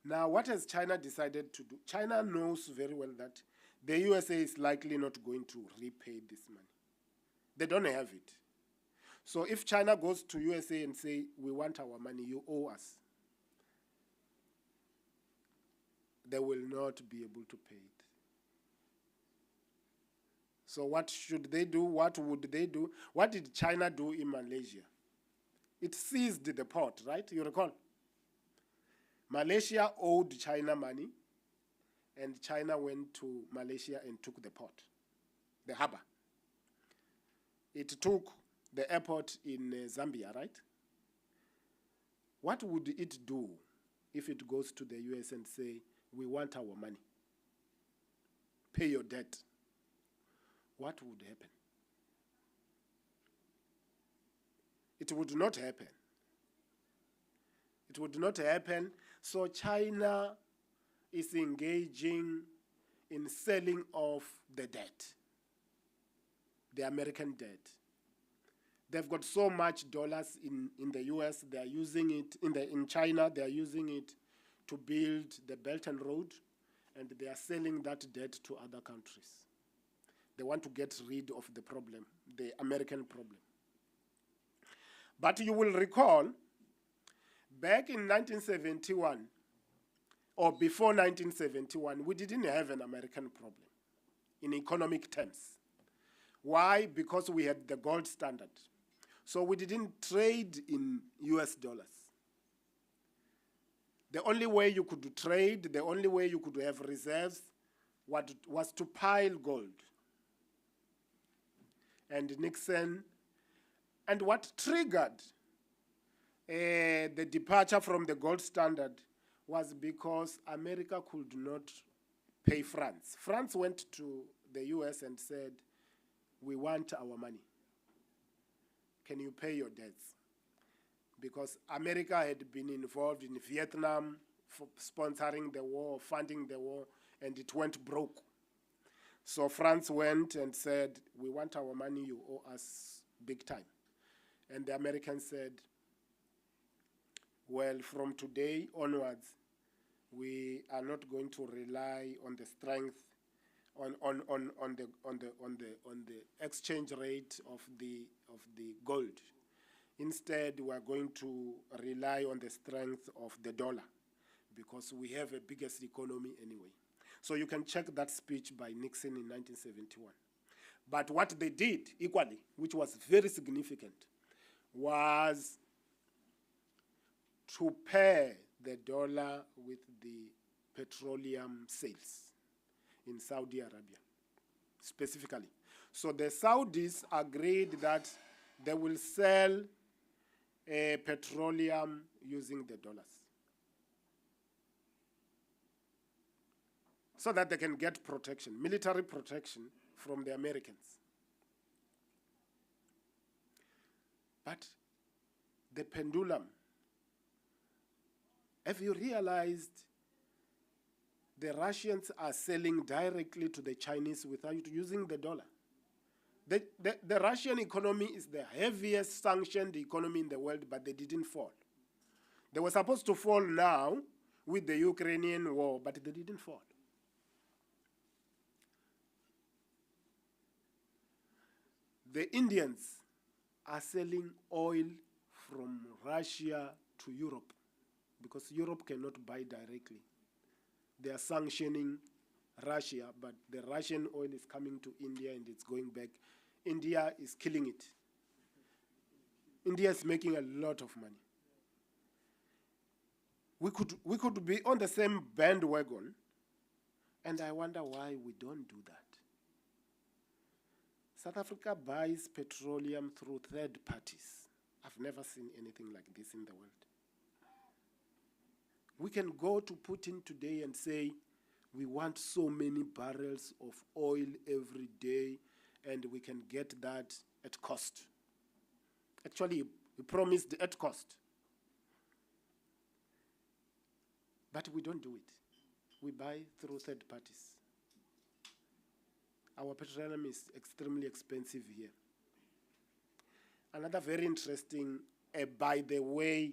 Now, what has China decided to do? China knows very well that the USA is likely not going to repay this money. They don't have it. So if China goes to USA and say, we want our money, you owe us, they will not be able to pay it. So what should they do? What would they do? What did China do in Malaysia? It seized the port, right? You recall? Malaysia owed China money, and China went to Malaysia and took the port, the harbor. It took the airport in Zambia, right? What would it do if it goes to the US and say, we want our money, pay your debt? What would happen? It would not happen. It would not happen. So China is engaging in selling off the debt, the American debt. They've got so much dollars in the US, they are using it, in China, they are using it to build the Belt and Road, and they are selling that debt to other countries. They want to get rid of the problem, the American problem. But you will recall, back in 1971, or before 1971, we didn't have an American problem in economic terms. Why? Because we had the gold standard. So we didn't trade in US dollars. The only way you could trade, the only way you could have reserves was to pile gold. And Nixon, and what triggered the departure from the gold standard was because America could not pay France. France went to the US and said, we want our money. Can you pay your debts? Because America had been involved in Vietnam, for sponsoring the war, funding the war, and it went broke. So France went and said, we want our money, you owe us big time. And the Americans said, well, from today onwards, we are not going to rely on the strength, on the exchange rate of the gold. Instead, we are going to rely on the strength of the dollar, because we have a biggest economy anyway. So you can check that speech by Nixon in 1971. But what they did equally, which was very significant, was to pair the dollar with the petroleum sales in Saudi Arabia, specifically. So the Saudis agreed that they will sell petroleum using the dollars, so that they can get protection, military protection from the Americans. But the pendulum, have you realized the Russians are selling directly to the Chinese without using the dollar? The Russian economy is the heaviest sanctioned economy in the world, but they didn't fall. They were supposed to fall now with the Ukrainian war, but they didn't fall. The Indians are selling oil from Russia to Europe because Europe cannot buy directly. They are sanctioning Russia, but the Russian oil is coming to India and it's going back. India is killing it. India is making a lot of money. We could be on the same bandwagon, and I wonder why we don't do that. South Africa buys petroleum through third parties. I've never seen anything like this in the world. We can go to Putin today and say, we want so many barrels of oil every day, and we can get that at cost. Actually, we promised at cost. But we don't do it. We buy through third parties. Our petroleum is extremely expensive here. Another very interesting, by the way,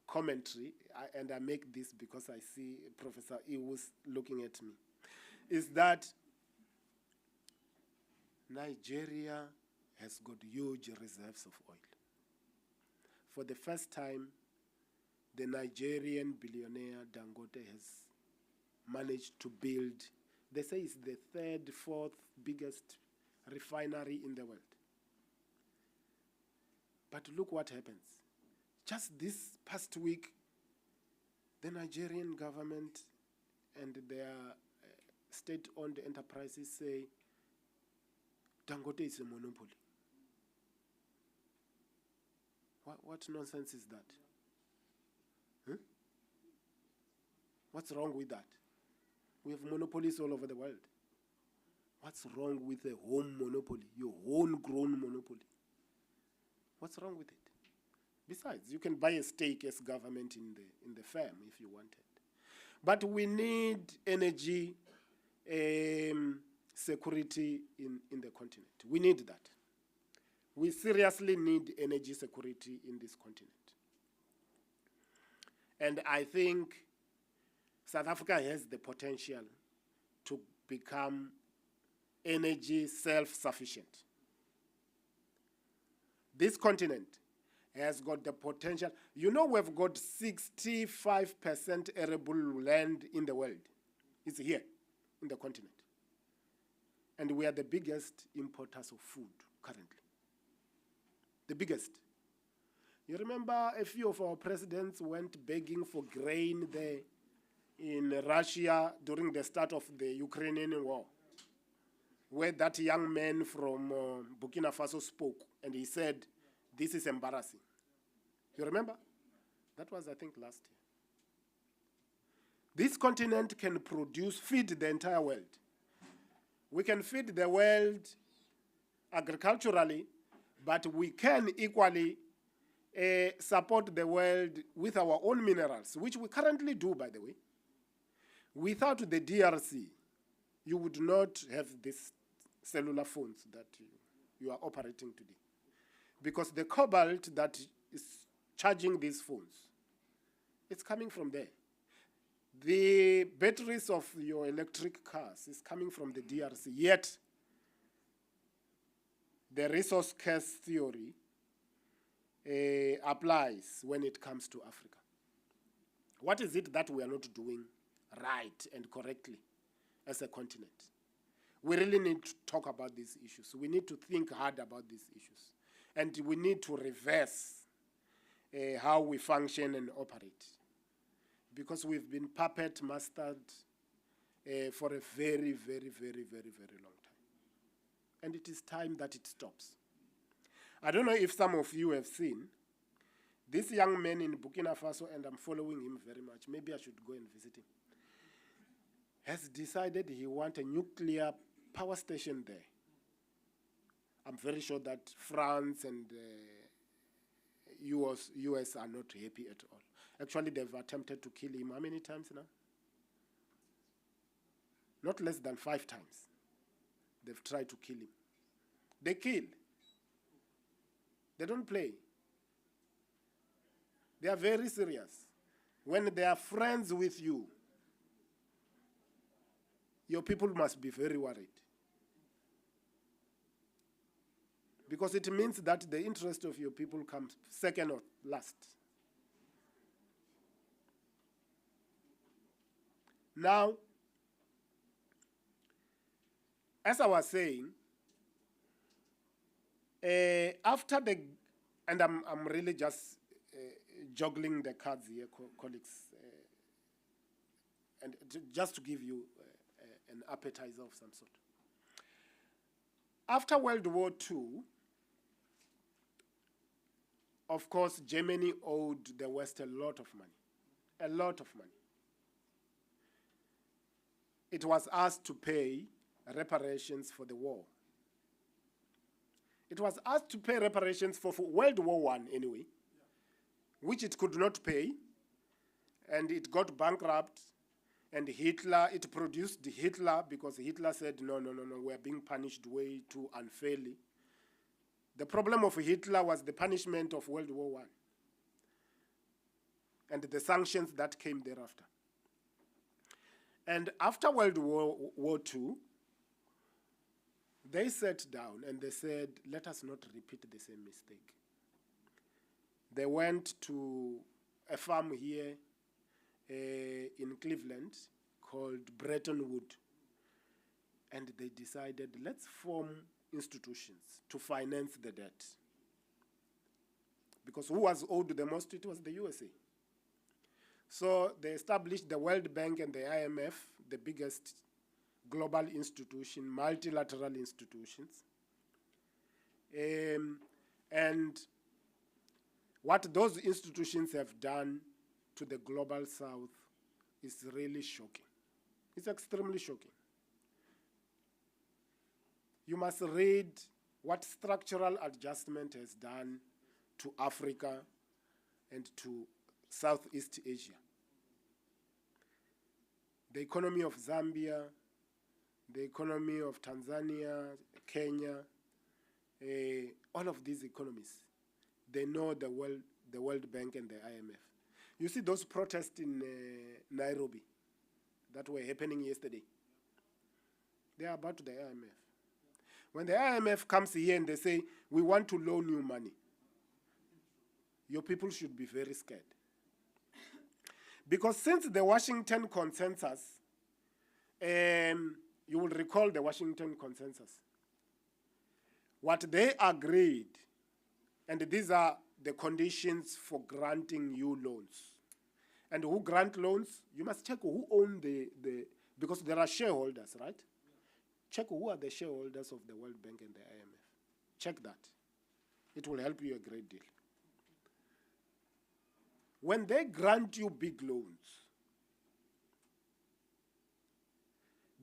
commentary, and I make this because I see Professor Iwus looking at me, is that Nigeria has got huge reserves of oil. For the first time, the Nigerian billionaire Dangote has managed to build, they say it's the third, fourth biggest refinery in the world. But look what happens. Just this past week, the Nigerian government and their state-owned enterprises say Dangote is a monopoly. What nonsense is that? Huh? What's wrong with that? We have monopolies all over the world. What's wrong with a home monopoly, your homegrown monopoly? What's wrong with it? Besides, you can buy a stake as government in the firm if you wanted. But we need energy security in the continent. We need that. We seriously need energy security in this continent. And I think South Africa has the potential to become energy self-sufficient. This continent has got the potential. You know, we've got 65% arable land in the world. It's here in the continent. And we are the biggest importers of food currently. The biggest. You remember a few of our presidents went begging for grain there in Russia during the start of the Ukrainian war, where that young man from Burkina Faso spoke, and he said, this is embarrassing. You remember? That was, I think, last year. This continent can feed the entire world. We can feed the world agriculturally, but we can equally support the world with our own minerals, which we currently do, by the way. Without the DRC, you would not have these cellular phones that you are operating today. Because the cobalt that is charging these phones, it's coming from there. The batteries of your electric cars is coming from the DRC, yet the resource curse theory applies when it comes to Africa. What is it that we are not doing right and correctly as a continent? We really need to talk about these issues. We need to think hard about these issues. And we need to reverse how we function and operate, because we've been puppet mastered for a very, very, very, very, very long time. And it is time that it stops. I don't know if some of you have seen this young man in Burkina Faso, and I'm following him very much. Maybe I should go and visit him. Has decided he wants a nuclear power station there. I'm very sure that France and US are not happy at all. Actually, they've attempted to kill him how many times now? Not less than 5 times. They've tried to kill him. They kill. They don't play. They are very serious. When they are friends with you, your people must be very worried. Because it means that the interest of your people comes second or last. Now, as I was saying, after the, and I'm really just juggling the cards here, colleagues, and just to give you an appetizer of some sort. After World War II, of course, Germany owed the West a lot of money. A lot of money. It was asked to pay reparations for the war. It was asked to pay reparations for World War I anyway, which it could not pay, and it got bankrupt, and Hitler, it produced Hitler because Hitler said, no, we are being punished way too unfairly. The problem of Hitler was the punishment of World War I and the sanctions that came thereafter. And after World War II, they sat down and they said, let us not repeat the same mistake. They went to a farm here in Cleveland called Bretton Woods, and they decided, let's form institutions to finance the debt. Because who was owed the most? It was the USA. So they established the World Bank and the IMF, the biggest global institution, multilateral institutions. And what those institutions have done to the global south is really shocking. It's extremely shocking. You must read what structural adjustment has done to Africa and to Southeast Asia. The economy of Zambia, the economy of Tanzania, Kenya, all of these economies, they know the World Bank and the IMF. You see those protests in Nairobi that were happening yesterday. They are about the IMF. When the IMF comes here and they say, we want to loan you money, your people should be very scared. Because since the Washington Consensus, you will recall the Washington Consensus, what they agreed, and these are the conditions for granting you loans. And who grant loans? You must check who own because there are shareholders, right? Check who are the shareholders of the World Bank and the IMF. Check that. It will help you a great deal. When they grant you big loans,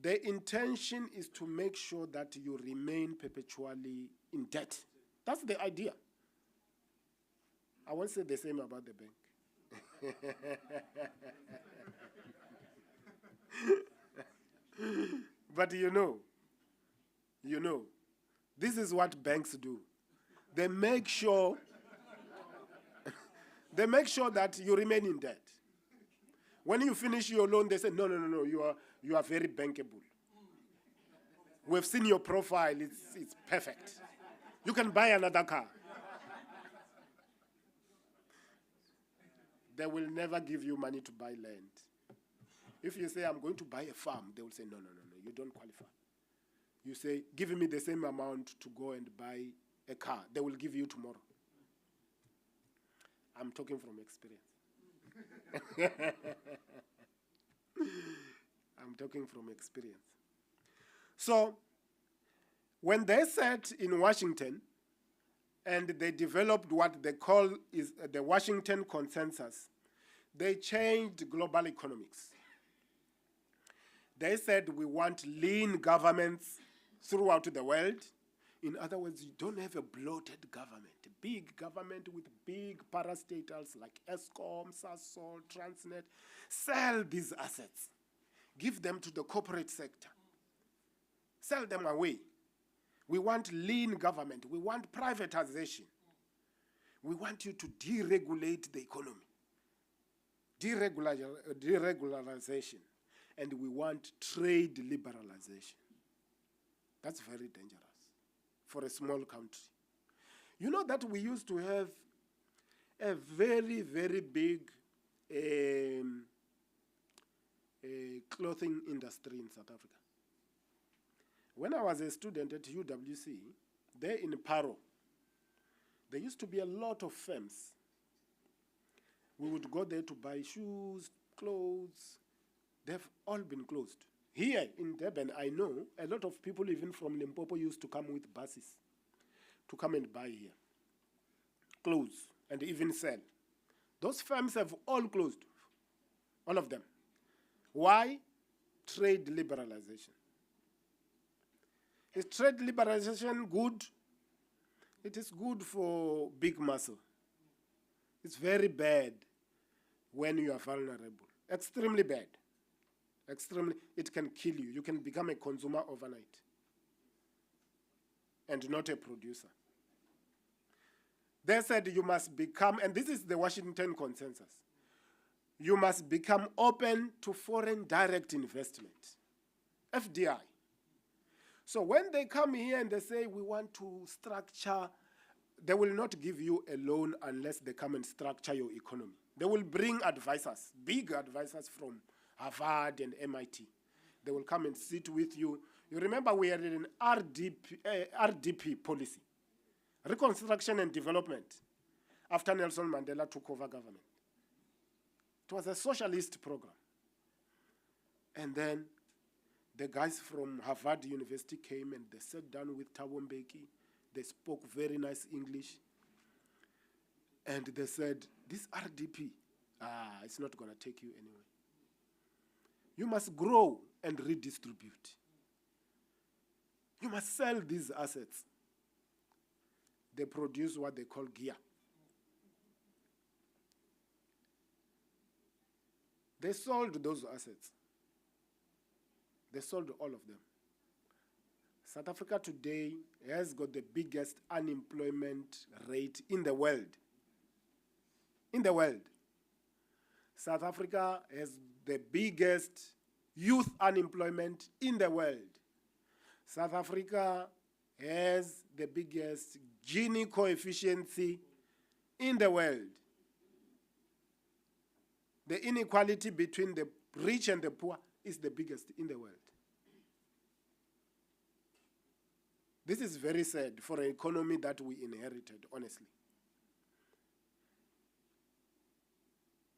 the intention is to make sure that you remain perpetually in debt. That's the idea. I won't say the same about the bank. But you know, this is what banks do. They make sure that you remain in debt. When you finish your loan, they say, no, you are very bankable. We've seen your profile, it's perfect. You can buy another car. They will never give you money to buy land. If you say, I'm going to buy a farm, they will say, no, you don't qualify. You say, give me the same amount to go and buy a car, they will give you tomorrow. I'm talking from experience. I'm talking from experience. So, when they sat in Washington and they developed what they call is the Washington Consensus, they changed global economics. They said we want lean governments throughout the world. In other words, you don't have a bloated government, a big government with big parastatals like ESCOM, Sasol, Transnet. Sell these assets. Give them to the corporate sector. Sell them away. We want lean government. We want privatization. We want you to deregulate the economy. Deregularization. And we want trade liberalization. That's very dangerous for a small country. You know that we used to have a very, very big clothing industry in South Africa. When I was a student at UWC, there in Paro, there used to be a lot of firms. We would go there to buy shoes, clothes. They've all been closed. Here in Durban, I know a lot of people even from Limpopo used to come with buses to come and buy here clothes and even sell. Those firms have all closed, all of them. Why? Trade liberalization. Is trade liberalization good? It is good for big muscle. It's very bad when you are vulnerable. Extremely bad. Extremely, it can kill you. You can become a consumer overnight and not a producer. They said you must become, and this is the Washington Consensus, you must become open to foreign direct investment, FDI. So when they come here and they say we want to structure, they will not give you a loan unless they come and structure your economy. They will bring advisors, big advisors from Harvard and MIT. They will come and sit with you. You remember we had an RDP policy, Reconstruction and Development, after Nelson Mandela took over government. It was a socialist program. And then the guys from Harvard University came and they sat down with Thabo Mbeki. They spoke very nice English. And they said, this RDP, it's not going to take you anywhere. You must grow and redistribute. You must sell these assets. They produce what they call gear. They sold those assets. They sold all of them. South Africa today has got the biggest unemployment rate in the world. In the world. South Africa has the biggest youth unemployment in the world. South Africa has the biggest Gini coefficient in the world. The inequality between the rich and the poor is the biggest in the world. This is very sad for an economy that we inherited, honestly.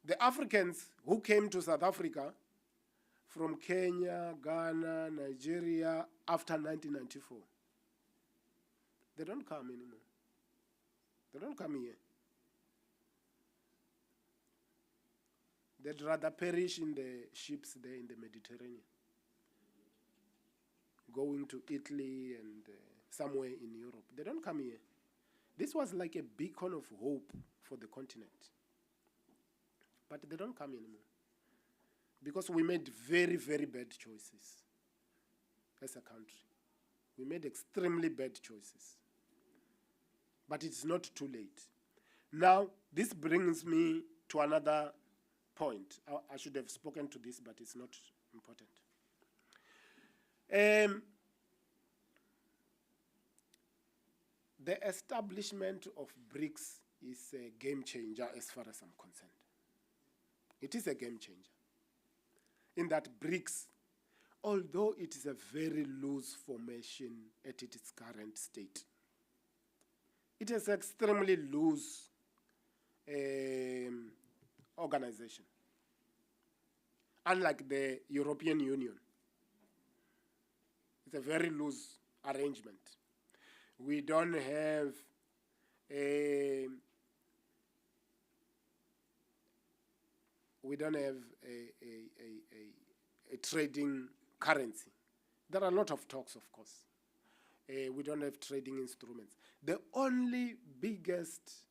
The Africans who came to South Africa from Kenya, Ghana, Nigeria after 1994, they don't come anymore. They don't come here. They'd rather perish in the ships there in the Mediterranean, going to Italy and somewhere in Europe. They don't come here. This was like a beacon of hope for the continent. But they don't come anymore. Because we made very, very bad choices as a country. We made extremely bad choices. But it's not too late. Now, this brings me to another point. I should have spoken to this, but it's not important. The establishment of BRICS is a game changer as far as I'm concerned. It is a game changer. In that BRICS, although it is a very loose formation at its current state, it is extremely loose organization. Unlike the European Union, it's a very loose arrangement. We don't have a trading currency. There are a lot of talks, of course. We don't have trading instruments. The only biggest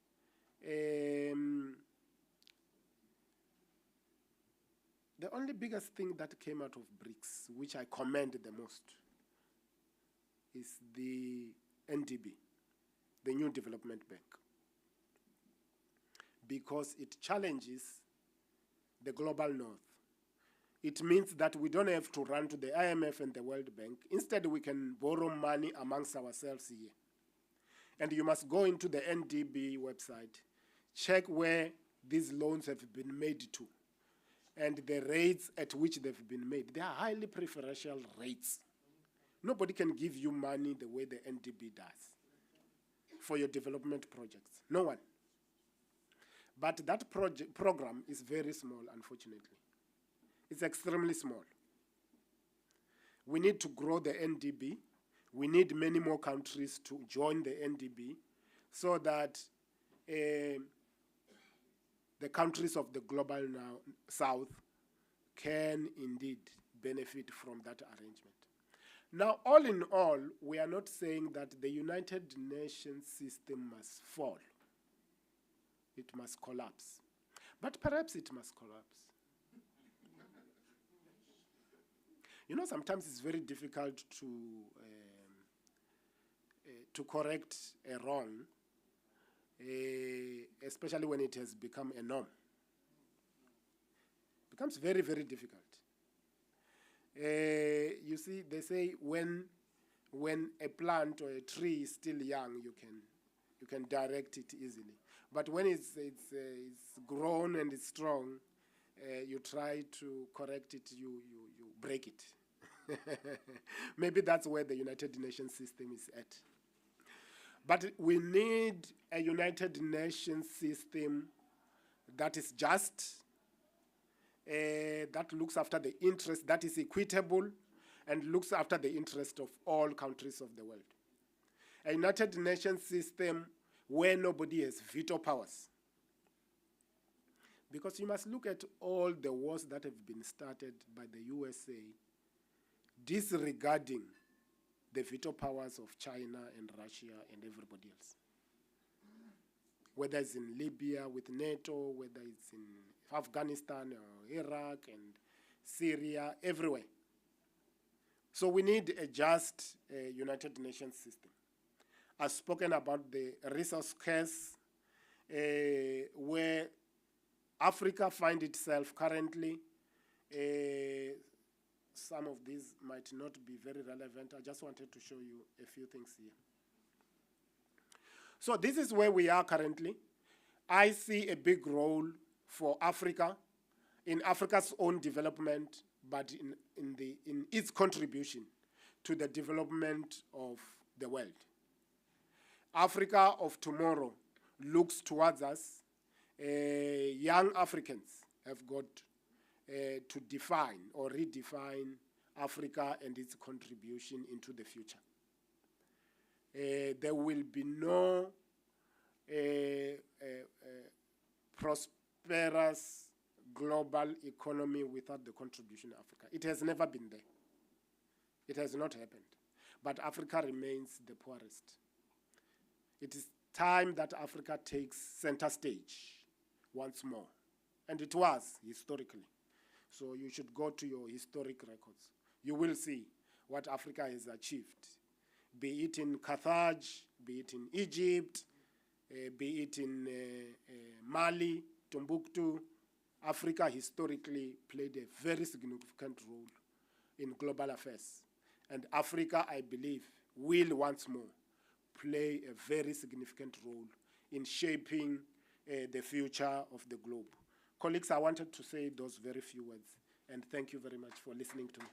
thing that came out of BRICS, which I commend the most, is the NDB, the New Development Bank, because it challenges the global north. It means that we don't have to run to the IMF and the World Bank. Instead, we can borrow money amongst ourselves here. And you must go into the NDB website, check where these loans have been made to, and the rates at which they've been made. They are highly preferential rates. Nobody can give you money the way the NDB does for your development projects. No one. But that program is very small, unfortunately. It's extremely small. We need to grow the NDB. We need many more countries to join the NDB so that the countries of the global south can indeed benefit from that arrangement. Now, all in all, we are not saying that the United Nations system must fall. It must collapse. But perhaps it must collapse. You know, sometimes it's very difficult to correct a wrong, especially when it has become a norm. It becomes very, very difficult. You see, they say when a plant or a tree is still young, you can direct it easily. But when it's grown and it's strong, you try to correct it, you break it. Maybe that's where the United Nations system is at. But we need a United Nations system that is just, that looks after the interest, that is equitable, and looks after the interest of all countries of the world. A United Nations system where nobody has veto powers. Because you must look at all the wars that have been started by the USA, disregarding the veto powers of China and Russia and everybody else. Whether it's in Libya with NATO, whether it's in Afghanistan or Iraq and Syria, everywhere. So we need a just United Nations system. I've spoken about the resource curse where Africa finds itself currently. Some of these might not be very relevant. I just wanted to show you a few things here. So this is where we are currently. I see a big role for Africa in Africa's own development, but in its contribution to the development of the world. Africa of tomorrow looks towards us. Young Africans have got to define or redefine Africa and its contribution into the future. There will be no prosperous global economy without the contribution of Africa. It has never been there. It has not happened. But Africa remains the poorest. It is time that Africa takes center stage once more. And it was historically. So you should go to your historic records. You will see what Africa has achieved, be it in Carthage, be it in Egypt, be it in Mali, Timbuktu. Africa historically played a very significant role in global affairs. And Africa, I believe, will once more play a very significant role in shaping the future of the globe. Colleagues, I wanted to say those very few words, and thank you very much for listening to me.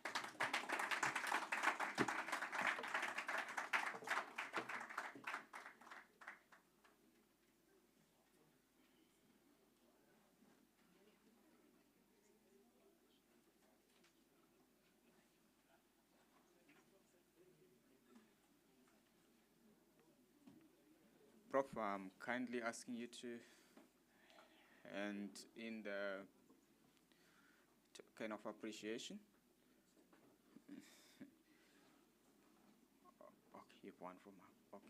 Prof, I'm kindly asking you to, and in the kind of appreciation. Okay, you have one from her. Okay.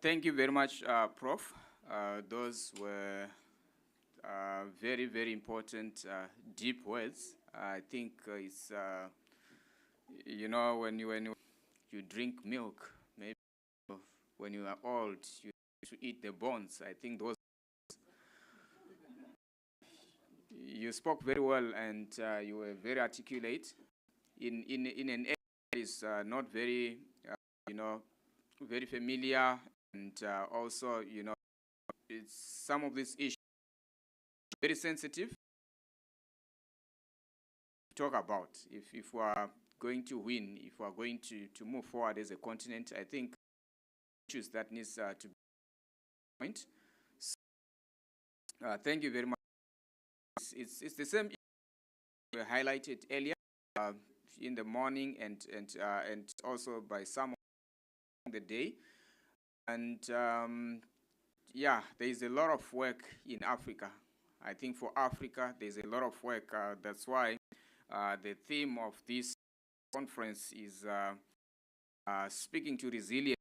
Thank you very much, Prof. Those were very, very important, deep words. I think it's, you know, when you drink milk, maybe when you are old, you eat the bones. I think those, you spoke very well, and you were very articulate in an area that is not very, you know, very familiar, and also, you know, it's some of these issues very sensitive to talk about. If we are going to win, if we are going to move forward as a continent, I think issues that needs to be point. So, thank you very much. It's the same we highlighted earlier in the morning and also by some of the day. And yeah, there is a lot of work in Africa. I think for Africa, there's a lot of work. That's why the theme of this conference is speaking to resilience,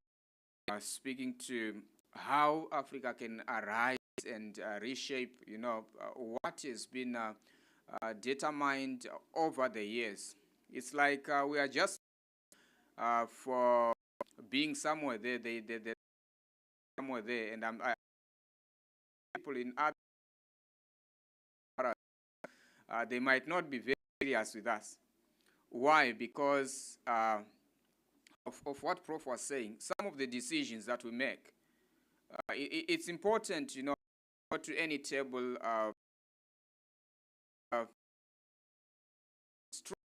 speaking to how Africa can arise and reshape, you know, what has been determined over the years. It's like we are just for being somewhere there, they somewhere there, and people in other they might not be very serious with us. Why? Because of what Prof was saying, some of the decisions that we make, it's important, you know, go to any table